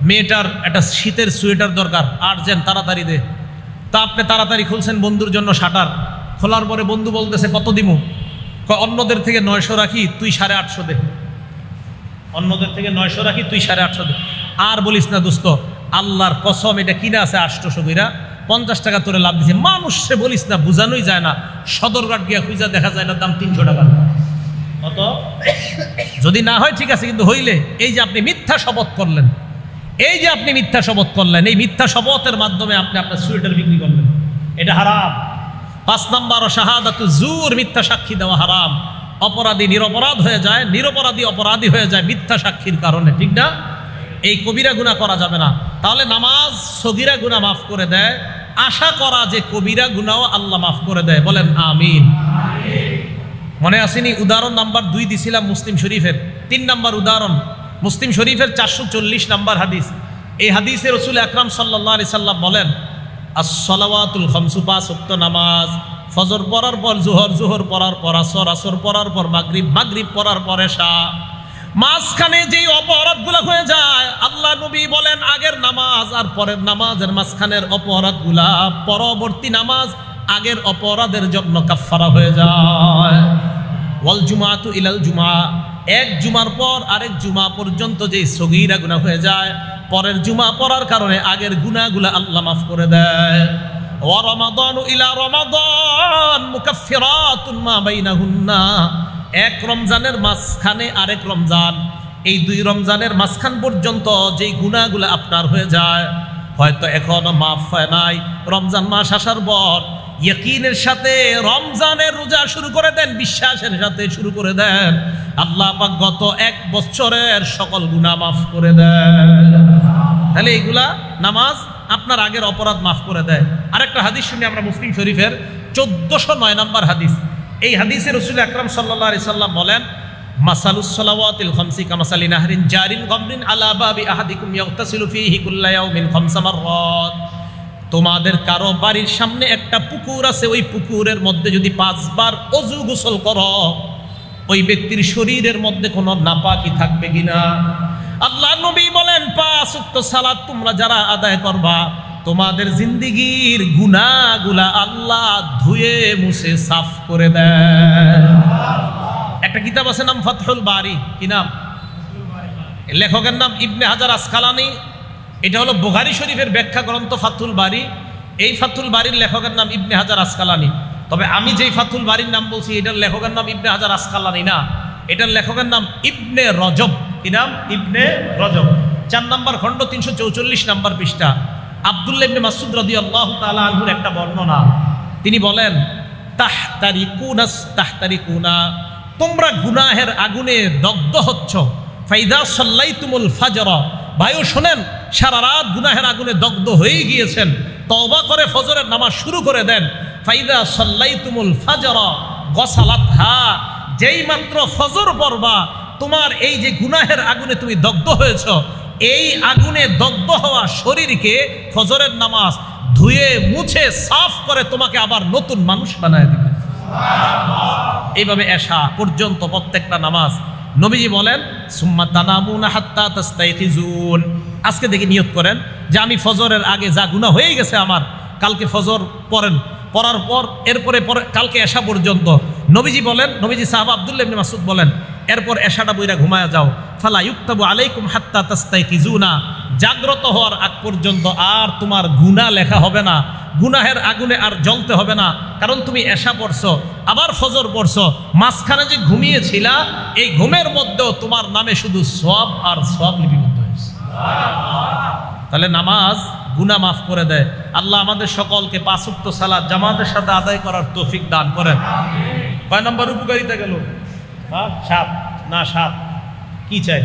মেয়েটার একটা শীতের সোয়েটার দরকার, আর্জেন্ট, তাড়াতাড়ি দে। তা আপনি তাড়াতাড়ি খুলছেন বন্ধুর জন্য শাটার, খোলার পরে বন্ধু বলতেছে কত দিমু, অন্যদের থেকে 900 রাখি, তুই 850 দে, অন্যদের থেকে 900 রাখি, তুই 850 দে। আর বলিস না দোস্ত, আল্লাহর কসম এটা কিনা আছে 800 কইরা, 50 টাকা তোরে লাভ দিছে। মানুষে বলিস না, বোঝানোই যায় না, সদরঘাট গিয়া খুঁজা দেখা যায় এটার দাম 300 টাকা। কত? যদি না হয় ঠিক আছে, কিন্তু হইলে এই যে আপনি মিথ্যা শপথ করলেন, এই যে আপনি মিথ্যা শপথ করলেন, এই মিথ্যা শপথের মাধ্যমে আপনি আপনার সোয়েটার বিক্রি করলেন, এটা হারাম। 5 নম্বর শাহাদাতু জুর, মিথ্যা সাক্ষী দেওয়া হারাম। অপরাধী নিরপরাধ হয়ে যায়, নিরপরাধী অপরাধী হয়ে যায় মিথ্যা সাক্ষীর কারণে, ঠিক না? এই কবিরা গুনাহ করা যাবে না। তাহলে নামাজ সগীরা গুনাহ মাফ করে দেয়, আশা করা যে কবিরা গুনাহ আল্লাহ মাফ করে দেয়, বলেন আমিন। মনে আসেনি? উদাহরণ নাম্বার 2 দিছিলাম মুসলিম শরীফের। 3 নম্বর উদাহরণ মুসলিম শরীফের 440 নম্বর হাদিস। এই হাদিসে রাসূল আকরাম সাল্লাল্লাহু আলাইহি সাল্লাম বলেন, আস-সালাওয়াতুল খামসু, 5 ওয়াক্ত নামাজ, ফজর পড়ার পর জোহর, জোহর পড়ার পর আসর, আসর পড়ার পর মাগরিব, মাগরিব পড়ার পর এশা। মাঝখানে যেই অপরাধগুলো হয়ে যায়, আল্লাহ নবী বলেন আগের নামাজ আর পরের নামাজের মাঝখানের অপরাধগুলা পরবর্তী নামাজ আগের অপরাধের জন্য কাফফারা হয়ে যায়। ওয়াল জুমাতু ইলাল জুমা, এক জুমার পর আরেক জুমা পর্যন্ত যেই সগীরা গুনাহ হয়ে যায়, পরের জুমা পড়ার কারণে আগের গুনাহগুলো আল্লাহ মাফ করে দেয়। ওয়া রমাদানু ইলা রমাদান মুকাফফিরাতুন মা বাইনাহুন্না, এক রমজানের মাঝখানে আরেক রমজান, এই 2 রমজানের মাঝখান পর্যন্ত যেই গুনাহগুলো আপনার হয়ে যায়, হয়তো এখনো মাফ হয় নাই, রমজান মাস আসার পর ইয়াকিনের সাথে রমজানের রোজা শুরু করে দেন, বিশ্বাসের সাথে শুরু করে দেন, আল্লাহ পাক গত 1 বছরের সকল গুনাহ মাফ করে দেন। তাহলে এইগুলা নামাজ আপনার আগের অপরাধ মাফ করে দেয়। আরেকটা হাদিস শুনি আমরা, মুসলিম শরীফের 1409 নম্বর হাদিস। এই হাদিসে রাসূল আকরাম সাল্লাল্লাহু আলাইহি সাল্লাম বলেন, মাসালুস সালাওয়াতিল খামসি কামাসালি নাহরিন জারিন গামরিন আলা বাবি আহাদিকুম ইয়াগতাসিলু ফীহি কুল্লা ইয়াউমিন 5 মাররাত। তোমাদের কারো বাড়ির সামনে একটা পুকুর আছে, ওই পুকুরের মধ্যে যদি 5 বার ওযু গোসল করো, ওই ব্যক্তির শরীরের মধ্যে কোনো নাপাকি থাকবে কিনা? আল্লাহ নবী বলেন 5 ওয়াক্ত সালাত তোমরা যারা আদায় করবা, তোমাদের জিন্দেগীর গুনাহগুলা আল্লাহ ধুয়ে মুছে সাফ করে দেয়। একটা কিতাব আছে নাম ফাতহুল বারি, কি নাম? লেখকের নাম ইবনে হাজার আসকালানি। এটা হলো বুখারী শরীফের ব্যাখ্যা গ্রন্থ ফাতহুল বারি। এই ফাতহুল বারির লেখকের নাম ইবনে হাজার আসকালানি। তবে আমি যেই ফাতহুল বারির নাম বলছি, এটার লেখকের নাম ইবনে হাজার আসকালানি না, এটার লেখকের নাম ইবনে রজব। কি নাম? ইবনে রজব। 4 নম্বর খণ্ড 344 নম্বর পৃষ্ঠা। আব্দুল্লাহ ইবনে মাসউদ রাদিয়াল্লাহু তাআলা আনহুর একটা বর্ণনা, তিনি বলেন, তাহতারিকুনা, তোমরা গুনাহের আগুনে দগ্ধ হচ্ছ। ফাইদা সাল্লাইতুমুল ফাজর, ভাইও শোনেন, সারা রাত গুনাহের আগুনে দগ্ধ হয়ে গিয়েছেন, তওবা করে ফজরের নামাজ শুরু করে দেন। ফাইদা সাল্লাইতুমুল ফাজর গসালাতহা, যেই মাত্র ফজর পড়বা, তোমার এই যে গুনাহের আগুনে তুমি দগ্ধ হয়েছ, এই আগুনে দগ্ধ হওয়া শরীরকে ফজরের নামাজ ধুয়ে মুছে সাফ করে তোমাকে আবার নতুন মানুষ বানায় দিবে। এইভাবে এশা পর্যন্ত প্রত্যেকটা নামাজ। নবীজি বলেন, সুম্মা তানামুনা হাত্তা তাস্তাইখিজুন, আজকে দেখি নিয়ত করেন যে আমি ফজরের আগে যা গুনাহ হয়ে গেছে আমার, কালকে ফজর পড়েন, পড়ার পর এরপরে কালকে এশা পর্যন্ত। নবীজি বলেন, নবীজি সাহাবা আব্দুল্লাহ ইবনে মাসউদ বলেন, এরপর এশাটা বইরা ঘুমায়া যাও। ফালা ইউক্তাবু আলাইকুম হাত্তা তাস্তাইখিজুনা, জাগ্রত হওয়ার আগ পর্যন্ত আর তোমার গুনাহ লেখা হবে না, গুনাহের আগুনে আর জ্বলতে হবে না, কারণ তুমি এশা পড়ছো, আবার ফজর পড়ছো, মাঝখানে যে ঘুমিয়েছিলা, এই ঘুমের মধ্যেও তোমার নামে শুধু সওয়াব আর সওয়াব লিপিবদ্ধ হয়েছে। তাহলে নামাজ গুনাহ মাফ করে দেয়। আল্লাহ আমাদের সকলকে 5 ওয়াক্ত সালাত জামাতের সাথে আদায় করার তৌফিক দান করেন। কয় নম্বর উপকারিতা গেল? 7 না 7 কি চাই?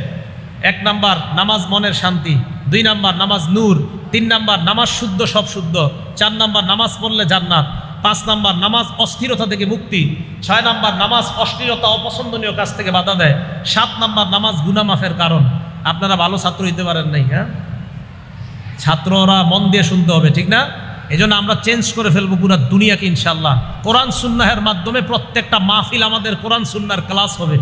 1 নম্বর নামাজ মনের শান্তি, 2 নম্বর নামাজ নূর, 3 নম্বর নামাজ শুদ্ধ সব শুদ্ধ, 4 নম্বর নামাজ পড়লে জান্নাত, 5 নম্বর নামাজ অস্থিরতা থেকে মুক্তি, 6 নম্বর নামাজ অশ্লীলতা অপছন্দনীয় কাজ থেকে বাধা দেয়, 7 নম্বর নামাজ গুনাহ মাফের কারণ। আপনারা ভালো ছাত্র হইতে পারেন নাই, হ্যাঁ? ছাত্ররা মন দিয়ে শুনতে হবে, ঠিক না? এজন্য আমরা চেঞ্জ করে ফেলবো পুরো দুনিয়াকে ইনশাআল্লাহ। কোরআন সুন্নাহের মাধ্যমে প্রত্যেকটা মাহফিল আমাদের কোরআন সুন্নাহর ক্লাস হবে।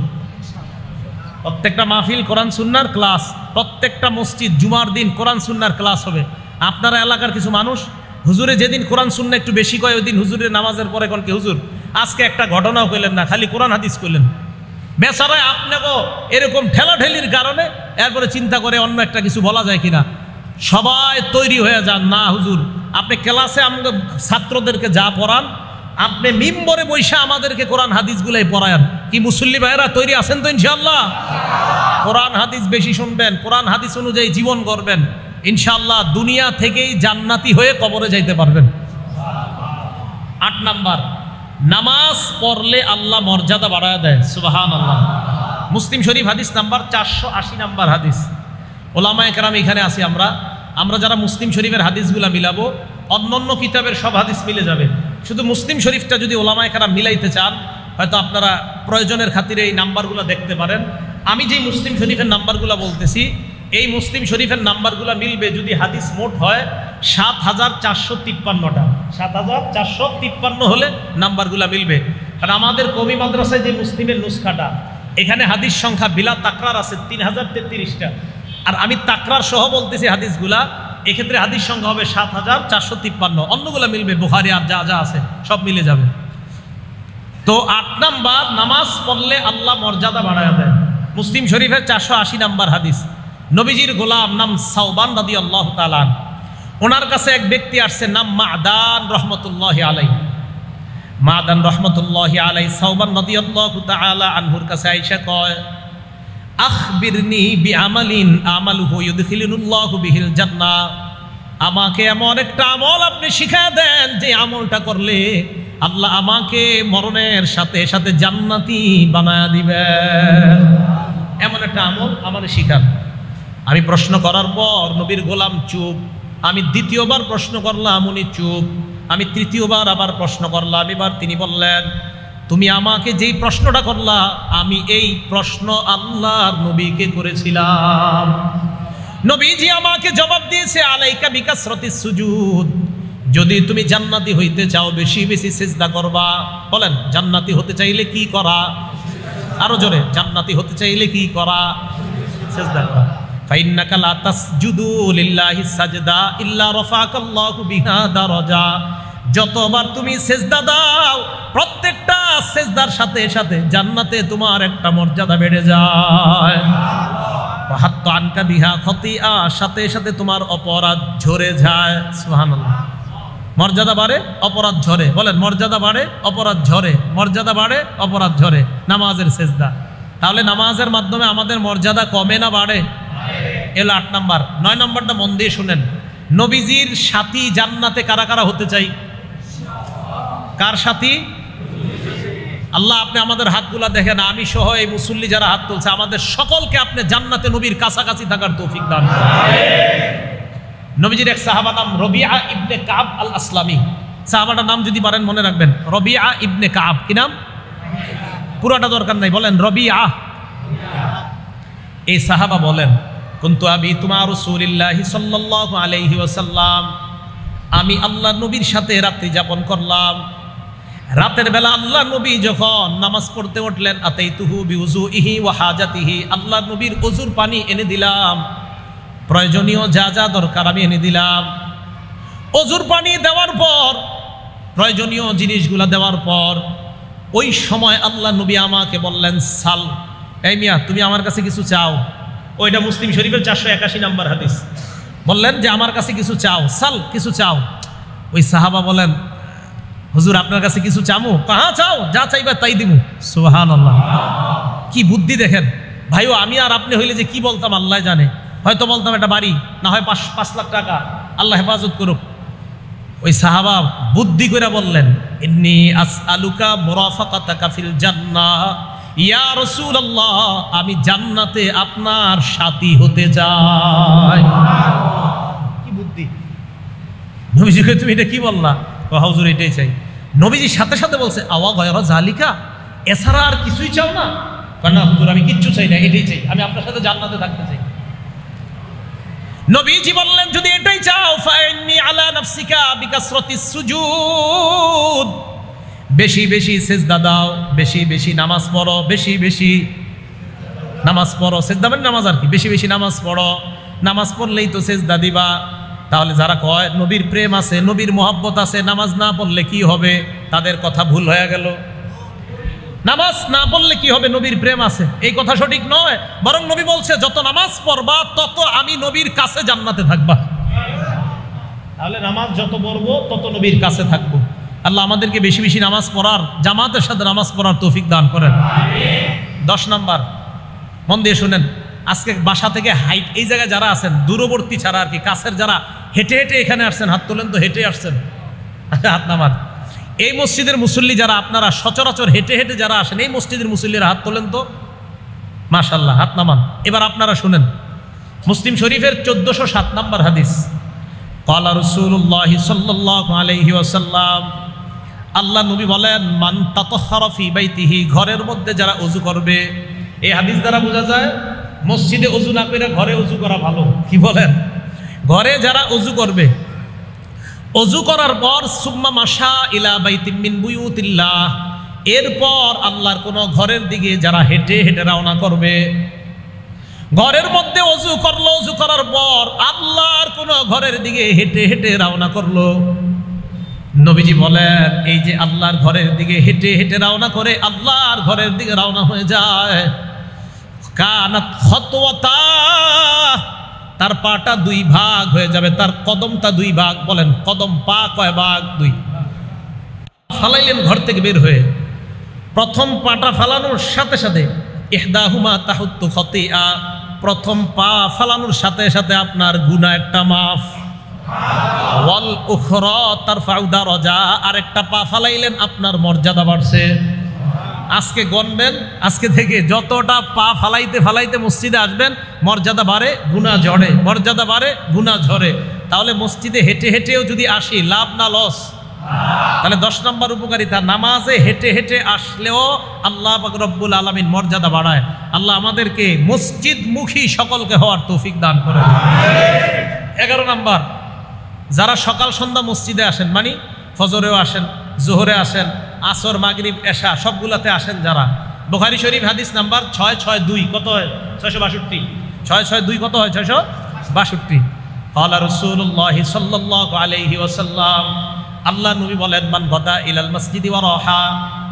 প্রত্যেকটা মাহফিল কোরআন সুন্নাহর ক্লাস, প্রত্যেকটা মসজিদ জুমার দিন কোরআন সুন্নাহর ক্লাস হবে। আপনারা এলাকার কিছু মানুষ হুজুরে যেদিন কোরআন সুন্নাহ একটু বেশি কয় ওই দিন হুজুরের নামাজের পরে কোন কি হুজুর আজকে একটা ঘটনাও কইলেন না, খালি কোরআন হাদিস কইলেন। বেচারায় আপনাকে এরকম ঠেলাঠেলির কারণে এরপরে চিন্তা করে অন্য একটা কিছু বলা যায় কিনা। সবাই তৈরি হয়ে যান, না হুজুর আপনি ক্লাসে আমাদের ছাত্রদেরকে যা পড়ান আপনি মিম্বরে বৈশা আমাদেরকে কোরআন হাদিসগুলাই পড়ায়ান। কি মুসল্লি ভাইরা তৈরি আছেন তো ইনশাআল্লাহ? কোরআন হাদিস বেশি শুনবেন, কোরআন হাদিস অনুযায়ী জীবন করবেন, ইনশাআল্লাহ দুনিয়া থেকেই জান্নাতি হয়ে কবরে যাইতে পারবেন। 8 নাম্বার, নামাজ পড়লে আল্লাহ মর্যাদা বাড়ায় দেয়। সুবহানাল্লাহ। মুসলিম শরীফ হাদিস নাম্বার 480 নাম্বার হাদিস। ওলামায়ে কেরাম এখানে আছি আমরা যারা মুসলিম শরীফের হাদিসগুলা মিলাবো, অন্যান্য কিতাবের সব হাদিস মিলে যাবে, শুধু মুসলিম শরীফটা যদি ওলামায়ে কেরাম মিলাইতে চান হয়তো আপনারা প্রয়োজনের খাতিরে এই নাম্বারগুলো দেখতে পারেন। আমি যেই মুসলিম শরীফের নাম্বারগুলো বলতেছি এই মুসলিম শরীফের নাম্বারগুলো মিলবে যদি হাদিস মোট হয় 7453টা। 7453 হলে নাম্বারগুলো মিলবে। কারণ আমাদের কওমি মাদ্রাসায় যে মুসলিমের নুসখাটা এখানে হাদিস সংখ্যা বিলা তাকরার আছে 3033টা, আর আমি তাকরার সহ বলতেছি হাদিসগুলা, এক্ষেত্রে হাদিস সংখ্যা হবে 7453। অন্যগুলা মিলবে, বুখারী আর যা যা আছে সব মিলে যাবে। তো 8 নাম্বার, নামাজ পড়লে আল্লাহ মর্যাদা বাড়ায় দেয়। মুসলিম শরীফের 480 নাম্বার হাদিস। নবীজির গোলাম নাম সাওবান রাদিয়াল্লাহু তাআলা, ওনার কাছে এক ব্যক্তি আসছে নাম মাদান রহমতুল্লাহি আলাইহি। মাদান রহমতুল্লাহি আলাইহি সাওবান রাদিয়াল্লাহু তাআলা আনহুর কাছে আয়েশা কয়, আখবিরনি বিআমালিন আমালুহু ইউদখিলুল্লাহু বিহিল জান্নাহ। আমাকে এমন একটা আমল আপনি শিখায় দেন যে আমলটা করলে আল্লাহ আমাকে মরণের সাথে সাথে জান্নাতি বানায় দিবেন। এমন একটা আমল আমাদের শিখান। আমি প্রশ্ন করার পর নবীর গোলাম চুপ। আমি দ্বিতীয়বার প্রশ্ন করলাম, উনি চুপ। আমি তৃতীয়বার আবার প্রশ্ন করলাম, এবার তিনি বললেন, তুমি আমাকে যেই প্রশ্নটা করলা আমি এই প্রশ্ন আল্লাহর নবীকে করেছিলাম। নবীজি আমাকে জবাব দিয়েছে, আলাইকা বিকাসরাতিস সুজুদ। যদি তুমি জান্নাতি হইতে চাও বেশি বেশি সিজদা করবা। বলেন জান্নাতি হতে চাইলে কি করা? আরো জোরে, জান্নাতি হতে চাইলে কি করা? সিজদা করা। ফাইন্নাকা লা তাসজুদু লিল্লাহি সাজদা ইল্লা রাফাকাল্লাহু বিহা দারাজা। যতবার তুমি সিজদা দাও প্রত্যেকটা সিজদার সাথে সাথে জান্নাতে তোমার একটা মর্যাদা বেড়ে যায়। ওয়া হাত্তা আনকা বিহা খতিয়া, সাথে সাথে তোমার অপরাধ ঝরে যায়। সুবহানাল্লাহ। মর্যাদা বাড়ে, অপরাধ ঝরে। বলেন মর্যাদা বাড়ে, অপরাধ ঝরে। মর্যাদা বাড়ে, অপরাধ ঝরে। নামাজের সিজদা। তাহলে নামাজের মাধ্যমে আমাদের মর্যাদা কমে না বাড়ে? এলো 8 নাম্বার। 9 নাম্বারটা মন দিয়ে শুনেন। নবীজির সাথী জান্নাতে কারা কারা হতে চাই? কার সাথী? আল্লাহ আপনি আমাদের হাতগুলা দেখেন, আমি সহ এই মুসল্লি যারা হাত তুলছে আমাদের সকলকে আপনি জান্নাতে নবীর কাছাকাছি থাকার তৌফিক দান করুন। নবীজির এক সাহাবা নাম রবিআ ইবনে কাব আল আসলামি। সাহাবাটার নাম যদি পারেন মনে রাখবেন, রবিআ ইবনে কাব। কি নাম? পুরোটা দরকার নাই, বলেন রবিআ। এই সাহাবা বলেন, কুনতু আবিতু মা রাসূলিল্লাহি সাল্লাল্লাহু আলাইহি ওয়াসাল্লাম, আমি আল্লাহ নবীর সাথে রাত্রি যাপন করলাম। রাতের বেলা আল্লাহ নবী যখন নামাজ পড়তে উঠলেন, আতাইতুহু বিউযুইহি ওয়া হাজাতিহি, আল্লাহ নবীর ওযুর পানি এনে দিলাম, প্রয়োজনীয় যা যা দরকার আমি এনে দিলাম। ওযুর পানি দেওয়ার পর, প্রয়োজনীয় জিনিসগুলা দেওয়ার পর ওই সময় আল্লাহ নবী আমাকে বললেন, সাল, এই মিয়া তুমি আমার কাছে কিছু চাও। ওইটা মুসলিম শরীফের 481 নাম্বার হাদিস। বললেন যে আমার কাছে কিছু চাও, সাল, কিছু চাও। ওই সাহাবা বলেন, হুজুর আপনার কাছে কিছু চামু? কাহা চাও, যা চাইবা তাই দিমু। সুবহানাল্লাহ। কি বুদ্ধি দেখেন ভাইও। আমি আর আপনি হইলে যে কি বলতাম আল্লাহ জানে। হয়তো বলতাম একটা বাড়ি, না হয় 5 লাখ টাকা, আল্লাহ হেফাজত করুক। ওই সাহাবা বুদ্ধি করে বললেন, ইন্নী আসআলুকা মুরাফাকাতাকা ফিল জান্নাহ ইয়া রাসূলুল্লাহ, আমি জান্নাতে আপনার সাথী হতে চাই। কি বুদ্ধি! নবীজিকে তুমি এটা কি বললা? হুজুর এটাই চাই। নবীজি সাথে সাথে বলছে, আওয়া গায়রা জালিকা, এছাড়া আর কিছুই চাও না? না হুজুর আমি কিচ্ছু চাই না, এটাই চাই, আমি আপনার সাথে জান্নাতে থাকতে চাই। নবীজি বললেন, যদি এটাই চাও ফাইন্নি আলা নাফসিকা বিকাসরাতিস সুজুদ, বেশি বেশি সিজদা দাও, বেশি বেশি নামাজ পড়ো, বেশি বেশি নামাজ পড়ো। সিজদা মানে নামাজ আর কি, বেশি বেশি নামাজ পড়ো। নামাজ পড়লেই তো সিজদা দিবা। তাহলে যারা কয় নবীর প্রেম আছে, নবীর মোহাব্বত আছে, নামাজ না পড়লে কি হবে, তাদের কথা ভুল হয়ে গেল। নামাজ না পড়লে কি হবে, নবীর প্রেম আছে, এই কথা সঠিক নয়। বরং নবী বলছে যত নামাজ পড়বা তত আমি নবীর কাছে জান্নাতে থাকবা। তাহলে নামাজ যত পড়বো তত নবীর কাছে থাকবো। আল্লাহ আমাদেরকে বেশি বেশি নামাজ পড়ার, জামাতের সাথে নামাজ পড়ার তৌফিক দান করেন। 10 নাম্বার, মন দিয়ে শুনেন। আজকে বাসা থেকে হাইট, এই জায়গায় যারা আছেন দূরবর্তী ছাড়া আর কি, কাছের যারা হেঁটে হেঁটে এখানে আসছেন হাত তোলেন তো, হেঁটে আসছেন হাত নামান। এই মসজিদের মুসল্লি যারা, আপনারা সচরাচর হেঁটে হেঁটে যারা আসেন, এই মসজিদের মুসল্লিরা হাত তোলেন তো, মাশাআল্লাহ, হাত নামান। এবার আপনারা শুনেন, মুসলিম শরীফের 1407 নাম্বার হাদিস, ক্বালা রাসূলুল্লাহ সাল্লাল্লাহু আলাইহি ওয়াসাল্লাম, আল্লাহ নবী বলেন, মান তাতাহহারা ফি বাইতিহি, ঘরের মধ্যে যারা ওযু করবে। এই হাদিস দ্বারা বোঝা যায় মসজিদে ওযু না করে ঘরে ওযু করা ভালো। কি বলেন? ঘরে যারা ওযু করবে, ওযু করার পর সুম্মা মাশা ইলা বাইতিম মিন বুয়ুতিল্লাহ, এরপর আল্লাহর কোন ঘরের দিকে যারা হেঁটে হেঁটে রওনা করবে, ঘরের মধ্যে ওযু করলো, ওযু করার পর আল্লাহর কোন ঘরের দিকে হেঁটে হেঁটে রওনা করলো, নবীজি বলেন এই যে আল্লাহর ঘরের দিকে হেঁটে হেঁটে রওনা করে আল্লাহর ঘরের দিকে রওনা হয়ে যায়, কানাত খতওয়াতা, তার পাটা 2 ভাগ হয়ে যাবে, তার কদমটা 2 ভাগ। বলেন কদম, পা কয় ভাগ? 2। ফালাইলেন ঘর থেকে বের হয়ে, প্রথম পাটা ফালানোর সাথে সাথে ইহদাহুমা তাহুত্তু খতিআ, প্রথম পা ফালানোর সাথে সাথে আপনার গুনাহ একটা মাফ। ওয়াল উখরা তারফাউ দারাজা, আরেকটা পা ফালাইলেন আপনার মর্যাদা বাড়ছে। আজকে গণবেন, আজকে থেকে যতটা পা ফালাইতে ফালাইতে মসজিদে আসবেন, মর্যাদা বাড়ে গুনাহ ঝরে, মর্যাদা বাড়ে গুনাহ ঝরে। তাহলে মসজিদে হেঁটে হেঁটেও যদি আসি, লাভ না লস? তাহলে 10 নম্বর উপকারিতা, নামাজে হেঁটে হেঁটে আসলেও আল্লাহ পাক রব্বুল আলামিন মর্যাদা বাড়ায়। আল্লাহ আমাদেরকে মসজিদমুখী সকলকে হওয়ার তৌফিক দান করেন। 11 নম্বর, যারা সকাল সন্ধ্যা মসজিদে আসেন, মানে ফজরেও আসেন, জোহরে আসেন, আসর, মাগরিব, এশা সবগুলাতে আসেন যারা, বুখারী শরীফ হাদিস নাম্বার 662, কত হয়? 662। 662 কত হয়? 662। ক্বালা রাসূলুল্লাহ সাল্লাল্লাহু আলাইহি ওয়াসাল্লাম, আল্লাহ নবী বলেন, মান গাদা ইলাল মসজিদি ওয়া রাহা,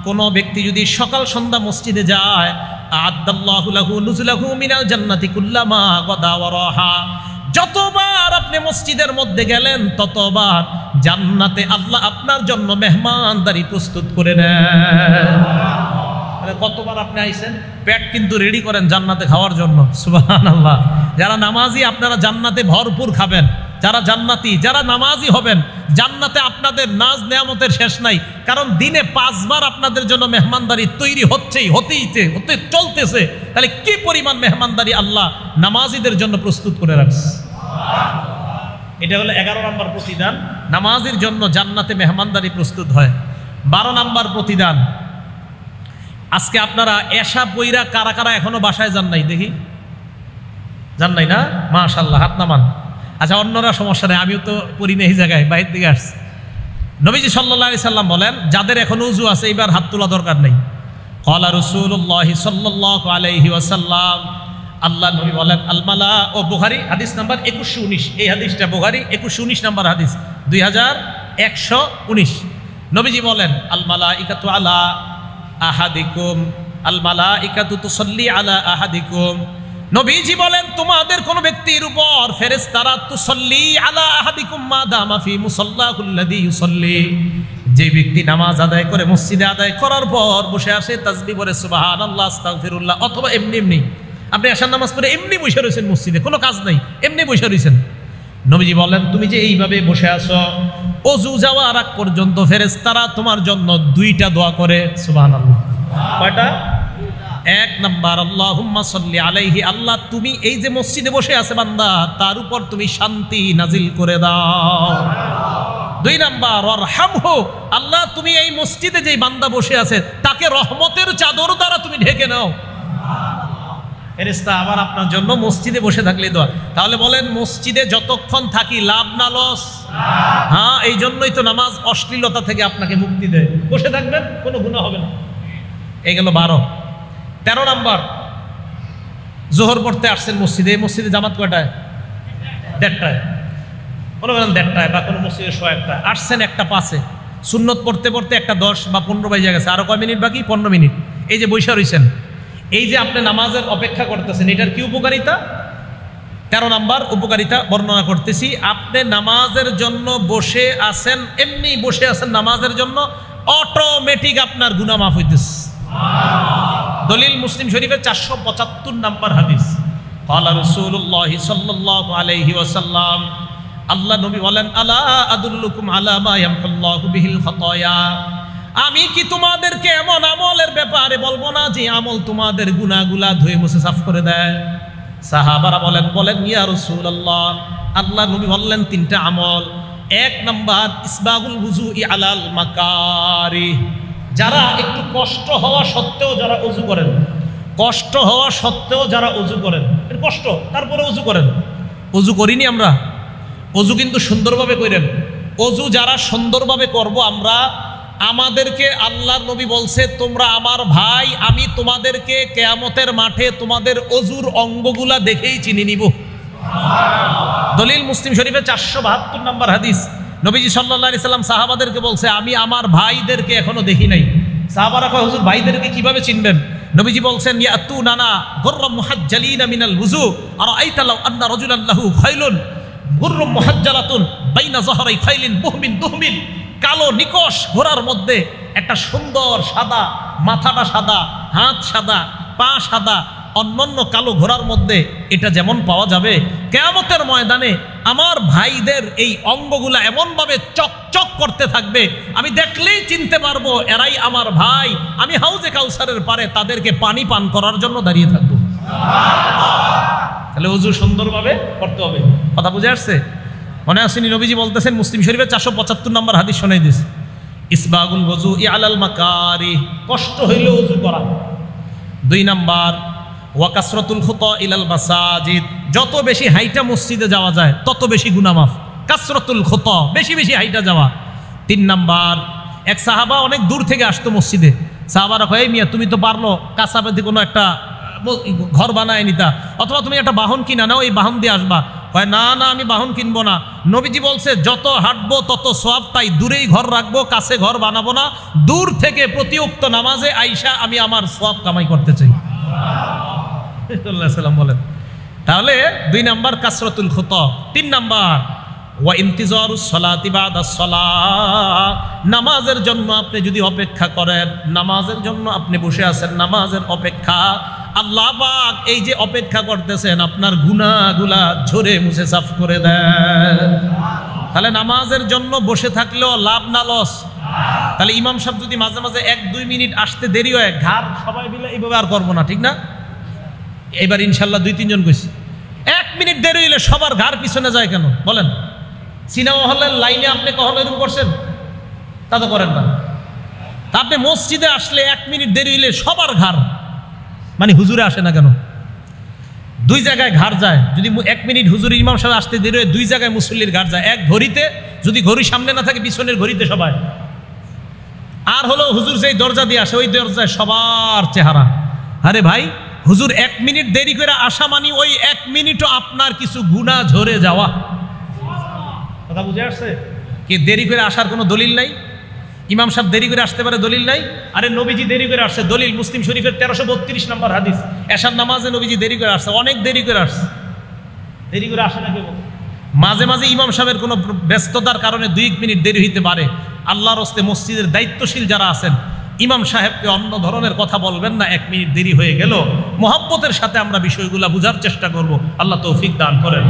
কোন ব্যক্তি যদি সকাল সন্ধ্যা মসজিদে যায়, আ'আদাল্লাহু লাহু নুজুলাহু মিনাল জান্নাতি কুল্লামা গাদা ওয়া রাহা, যতবার আপনি মসজিদের মধ্যে গেলেন ততবার জান্নাতে আল্লাহ আপনার জন্য মেহমানদারি প্রস্তুত করে নেন। কতবার আপনি আইছেন, পেট কিন্তু রেডি করেন জান্নাতে খাওয়ার জন্য। সুবহানাল্লাহ। যারা নামাজি আপনারা জান্নাতে ভরপুর খাবেন, যারা জান্নাতি, যারা নামাজি হবেন, জান্নাতে আপনাদের নাজ নেয়ামতের শেষ নাই। কারণ দিনে 5 বার আপনাদের জন্য মেহমানদারি তৈরি হচ্ছেই, হতে চলতেছে। তাহলে কি পরিমাণ মেহমানদারি আল্লাহ নামাজিদের জন্য প্রস্তুত করে রাখছে। এটা হলো 11 নম্বর প্রতিদান, নামাজির জন্য জান্নাতে মেহমানদারি প্রস্তুত হয়। 12 নম্বর প্রতিদান, আজকে আপনারা এশা পইরা কারা কারা এখনো বাসায় যান নাই দেখি? যান নাই না? মাশাআল্লাহ, হাত নামান। আচ্ছা, অন্যরা সমস্যা নেই, আমিও তো পড়ি না এই জায়গায়, বাইরের দিকে আসছি। নবীজি সাল্লাল্লাহু আলাইহি সাল্লাম বলেন, যাদের এখনো উযু আছে এবার হাত তোলা দরকার নেই। ক্বালা রাসূলুল্লাহ সাল্লাল্লাহু আলাইহি ওয়াসাল্লাম, আল্লাহ নবী বলেন, আল মালা, ও বুখারী হাদিস নাম্বার 2119, এই হাদিসটা বুখারী 2119 নাম্বার হাদিস, 2119। নবীজি বলেন, আল মালাইকাতু আলা আহাদিকুম, আল মালাইকাতু তুসাল্লি আলা আহাদিকুম, নবীজি বলেন তোমাদের কোন ব্যক্তির উপর ফেরেশতারা তুসাল্লি আলা আহাদিকুম মা দামা ফি মুসাল্লাহুল্লাযী ইউসাল্লি, যে ব্যক্তি নামাজ আদায় করে মসজিদে আদায় করার পর বসে আসে তাসবিহ পড়ে সুবহানাল্লাহ আস্তাগফিরুল্লাহ, অথবা এমনি এমনি আপনি এশার নামাজ পড়ে এমনি বসে রয়েছেন মসজিদে, কোনো কাজ নাই, এমনি বসে রয়েছেন, নবীজি বলেন তুমি যে এইভাবে বসে আছো, ওযু যাওয়ার আগ পর্যন্ত ফেরেশতারা তোমার জন্য 2টা দোয়া করে। সুবহানাল্লাহ। কয়টা? 1 নাম্বার, আল্লাহুম্মা সাল্লি আলাইহি, আল্লাহ তুমি এই যে মসজিদে বসে আছে বান্দা, তার উপর তুমি শান্তি নাজিল করে দাও। 2 নাম্বার, ওয়ারহামহু, আল্লাহ তুমি এই মসজিদে যে বান্দা বসে আছে তাকে রহমতের চাদর দ্বারা তুমি ঢেকে নাও। ফেরেশতা আবার আপনার জন্য মসজিদে বসে থাকলে দোয়া। তাহলে বলেন মসজিদে যতক্ষণ থাকি লাভ না লস? হ্যাঁ, এই জন্যই তো নামাজ অশ্লীলতা থেকে আপনাকে মুক্তি দেয়। বসে থাকবেন, কোনো গুনাহ হবে না। এই গেল 12। 13 নাম্বার, জোহর পড়তে আসছেন মসজিদে, এই মসজিদে জামাত কয়টায়? 1:30টায়। মনে করেন 1:30 বা কোনো মসজিদে 100 আসছেন 1:05 সুন্নত পড়তে পড়তে 1:10 বা 15 বাজে গেছে, আরো কয় মিনিট বাকি? 15 মিনিট। এই যে বৈশা রয়েছেন, এই যে আপনি নামাজের অপেক্ষা করতেছেন, এটার কি উপকারিতা? 13 নাম্বার উপকারিতা বর্ণনা করতেছি। আপনি নামাজের জন্য বসে আছেন, এমনি বসে আছেন নামাজের জন্য, অটোমেটিক আপনার গুনাহ মাফ হইতেছে। দলিল মুসলিম শরীফের 475 নাম্বার হাদিস। ক্বালা রাসূলুল্লাহ সাল্লাল্লাহু আলাইহি ওয়াসাল্লাম, আল্লাহ নবী বলেন, আলা আদুল্লুকুম আলা মা ইয়ামহুল্লাহু বিহিল খাতায়া, আমি কি তোমাদেরকে এমন আমলের ব্যাপারে বলবো না যে আমল তোমাদের গুনাহগুলা ধুয়ে মুছে সাফ করে দেয়? সাহাবারা বলেন ইয়া রাসূলুল্লাহ। আল্লাহ নবী বললেন 3টা আমল। 1 নাম্বার ইসবাগুল ওযুই আলাল মাকারিহ, যারা একটু কষ্ট হওয়া সত্ত্বেও যারা ওযু করেন, কষ্ট হওয়া সত্ত্বেও যারা ওযু করেন, এর কষ্ট তারপরে ওযু করেন। ওযু করিনি আমরা, ওযু কিন্তু সুন্দরভাবে করেন। ওযু যারা সুন্দরভাবে করব আমরা, আমাদেরকে আল্লাহর নবী বলছে, তোমরা আমার ভাই, আমি তোমাদেরকে কিয়ামতের মাঠে তোমাদের ওযুর অঙ্গগুলা দেখেই চিনি নিব। দলিল মুসলিম শরীফে 472 নাম্বার হাদিস। নবীজি সাল্লাল্লাহু আলাইহি সাল্লাম সাহাবাদেরকে বলছে, আমি আমার ভাইদেরকে এখনো দেখি নাই। সাহাবারা কয়, হুজুর ভাইদেরকে কিভাবে চিনবেন? নবীজি বলছেন, ইয়াতুনানা গুররাম মুহাজ্জালিনা মিনাল ওযু আরাআইতা লাউ আন্না রাজুলান লাহু খাইলুন গুররুম মুহাজ্জালাতুন বাইনা যাহরাই খাইলিন বুহমিন দুহমিন, কালো নিকশ ঘোড়ার মধ্যে একটা সুন্দর সাদা, মাথাটা সাদা, হাত সাদা, পা সাদা, অন্যান্য কালো ঘোড়ার মধ্যে এটা যেমন পাওয়া যাবে, কিয়ামতের ময়দানে আমার ভাইদের এই অঙ্গগুলা এমনভাবে চকচক করতে থাকবে, আমি দেখলেই চিনতে পারবো এরাই আমার ভাই। আমি হাউজে কাউসারের পারে তাদেরকে পানি পান করার জন্য দাঁড়িয়ে থাকবো। তাহলে ওযু সুন্দরভাবে করতে হবে। কথা বুঝে আসছে? মনে আসেনি? নবীজি বলতেছেন, মুসলিম শরীফের 475 নম্বর হাদিস শোনাই দিস, ইসবাগুল ওযুই আলাল মাকারিহ, কষ্ট হইলে ওযু করা। 2 নাম্বার ওয়া কাসরাতুল খুতা ইলাল মাসাজিদ, যত বেশি হাইটা মসজিদে যাওয়া যায় তত বেশি গুনাহ মাফ। কাসরাতুল খুতা, বেশি বেশি হাইটা যাওয়া। 3 নাম্বার, এক সাহাবা অনেক দূর থেকে আসতো মসজিদে। সাহাবারা কয়, মিয়া তুমি তো পারলো কাছাকাছি কোনো একটা ঘর বানায় নিতা, অথবা তুমি একটা বাহন কিনা নাও, এই বাহন দিয়ে আসবা। কয়, না না, আমি বাহন কিনবো না। নবীজি বলছে, যত হাঁটবো তত সওয়াব, তাই দূরেই ঘর রাখবো, কাছে ঘর বানাবো না। দূর থেকে প্রতি উক্ত নামাজে আইসা আমি আমার সওয়াব কামাই করতে চাই। বলেন। তাহলে 2 নাম্বার কাসরাতুল খুতা। 3 নাম্বার ওয়া ইন্তিজারুস সালাতি বাদাস সালাহ, নামাজের জন্য আপনি যদি অপেক্ষা করেন, নামাজের জন্য আপনি বসে আছেন, নামাজের অপেক্ষা, আল্লাহ পাক এই যে অপেক্ষা করতেছেন আপনার গুনাহগুলা ঝরে মুছে সাফ করে দেন। তাহলে নামাজের জন্য বসে থাকলেও লাভ না লস? তাহলে ইমাম সাহেব যদি মাঝে মাঝে 1-2 মিনিট আসতে দেরি হয়, ঘাড় সবাই মিলে এইভাবে আর করবো না, ঠিক না? এবার ইনশাল্লাহ 2-3 জন কইছি, 1 মিনিট দেরি হইলে সবার ঘাড় পিছনে যায় কেন বলেন? সিনেমা হলের লাইনে আপনি কখনো এরকম করছেন? তা তো করেন না। তা আপনি মসজিদে আসলে 1 মিনিট দেরি হইলে সবার ঘাড়, মানে হুজুরে আসে না কেন? 2 জায়গায় ঘাড় যায়। যদি 1 মিনিট হুজুরে ইমাম সাহেব আসতে দেরি হয়, 2 জায়গায় মুসল্লির ঘাড় যায়। এক ঘড়িতে, যদি ঘড়ি সামনে না থাকে পিছনের ঘড়িতে সবাই। আর হলো হুজুর যেই দরজা দিয়ে আসে, ওই দরজায় সবার চেহারা। আরে ভাই, হুজুর 1 মিনিট দেরি করে আসা মানে ওই 1 মিনিটও আপনার কিছু গুনাহ ঝরে যাওয়া। কথা বুঝে আসছে? কি দেরি করে আসার কোনো দলিল নাই? ইমাম সাহেব দেরি করে আসতে পারে, দলিল নাই? আরে নবীজি দেরি করে আসছে, দলিল মুসলিম শরীফের 1332 নম্বর হাদিস। এশার নামাজে নবীজি দেরি করে আসছে, অনেক দেরি করে আসছে। দেরি করে আসে না কেউ? মাঝে মাঝে ইমাম সাহেবের কোনো ব্যস্ততার কারণে 2 মিনিট দেরি হইতে পারে। আল্লাহর হস্তে মসজিদের দায়িত্বশীল যারা আছেন, ইমাম সাহেবকে অন্য ধরনের কথা বলবেন না, 1 মিনিট দেরি হয়ে গেল। মোহাব্বতের সাথে আমরা বিষয়গুলো বোঝার চেষ্টা করব, আল্লাহ তৌফিক দান করেন।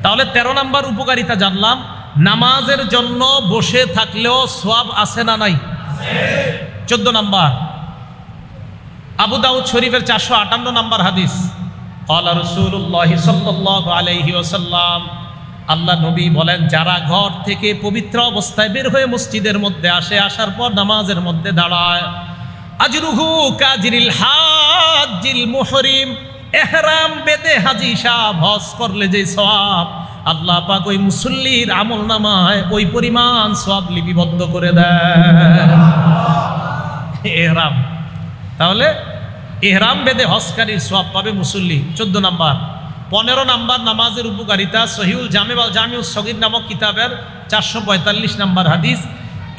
তাহলে 13 নাম্বার উপকারিতা জানলাম, নামাজের জন্য বসে থাকলেও সওয়াব আছে না নাই? 14 নাম্বার আবু দাউদ শরীফের 458 নাম্বার হাদিস। ক্বালা রাসূলুল্লাহ সাল্লাল্লাহু আলাইহি ওয়াসাল্লাম, আল্লাহ নবী বলেন, যারা ঘর থেকে পবিত্র অবস্থায় বের হয়ে মসজিদের মধ্যে আসে, আসার পর নামাজের মধ্যে দাঁড়ায়, আজরুহু কাজরিল হাজ্জিল মুহরিম, ইহরাম বেদে হাজী সাহেব হজ করলে যে সওয়াব, আল্লাহ পাক ওই মুসল্লির আমলনামায় ওই পরিমাণ সওয়াব লিপিবদ্ধ করে দেন। ইহরাম, তাহলে ইহরাম বেদে হজকারীর সওয়াব পাবে মুসল্লি। 14 নাম্বার 15 নাম্বার নামাজের উপকারিতা সহিউল জামিউস সগীর নামক কিতাবের 445 নাম্বার হাদিস।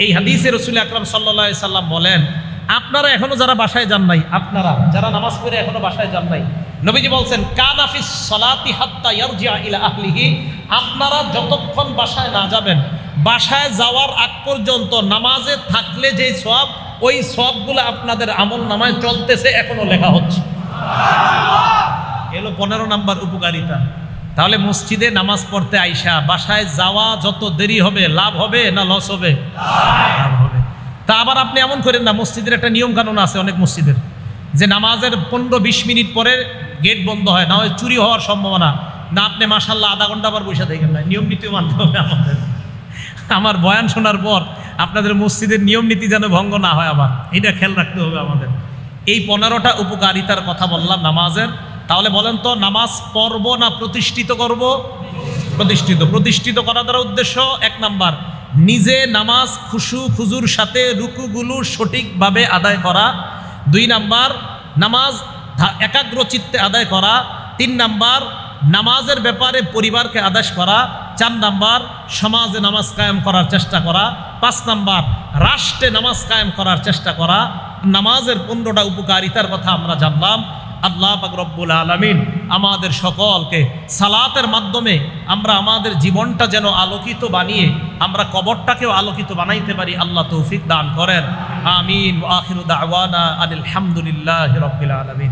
এই হাদিসে রাসূল আকরাম সাল্লাল্লাহু আলাইহি সাল্লাম বলেন, আপনারা এখনো যারা বাসায় যান নাই, আপনারা যারা নামাজ পড়ে এখনো বাসায় যান নাই, নবীজি বলছেন কানা ফিস সালাতি হাত্তা ইয়ারজিআ ইলা আহলিহি, আপনারা যতক্ষণ বাসায় না যাবেন, বাসায় যাওয়ার আগ পর্যন্ত নামাজে থাকলে যেই সওয়াব, ওই সওয়াবগুলো আপনাদের আমল নামায় চলতেছে, এখনো লেখা হচ্ছে। এলো 15 নাম্বার উপকারিতা। তাহলে মসজিদে নামাজ পড়তে আইসা বাসায় যাওয়া যত দেরি হবে, লাভ হবে না লস হবে? লাভ হবে। তা আবার আপনি এমন করেন না, মসজিদের একটা নিয়ম কানুন আছে অনেক মসজিদের, যে নামাজের 15-20 মিনিট পরে গেট বন্ধ হয়, না হয় চুরি হওয়ার সম্ভাবনা, না আপনি মাশাআল্লাহ আধা ঘন্টা আবার বসে থাকেন না। নিয়ম নীতি মানতে হবে আমাদের। আমার বয়ান শোনার পর আপনাদের মসজিদের নিয়ম নীতি যেন ভঙ্গ না হয়, আবার এটা খেয়াল রাখতে হবে আমাদের। এই 15টা উপকারিতার কথা বললাম নামাজের। তাহলে বলেন তো, নামাজ পড়ব না প্রতিষ্ঠিত করব? প্রতিষ্ঠিত করা দ্বারা উদ্দেশ্য 1 নাম্বার, নিজে নামাজ খুশু খুজুর সাথে রুকুগুলো সঠিকভাবে আদায় করা। 2 নাম্বার, নামাজ একাগ্র চিত্তে আদায় করা। 3 নাম্বার, নামাজের ব্যাপারে পরিবারকে আদেশ করা। 4 নাম্বার, সমাজে নামাজ কায়েম করার চেষ্টা করা। 5 নাম্বার, রাষ্ট্রে নামাজ কায়েম করার চেষ্টা করা। নামাজের 15টা উপকারিতার কথা আমরা জানলাম। আল্লাহ পাক রব্বুল আলামিন আমাদের সকলকে সালাতের মাধ্যমে আমরা আমাদের জীবনটা যেন আলোকিত বানিয়ে আমরা কবরটাকেও আলোকিত বানাইতে পারি, আল্লাহ তৌফিক দান করেন। আমিন। ওয়া আখিরু দাওয়ানা আনিল হামদুলিল্লাহি রাব্বিল আলামিন।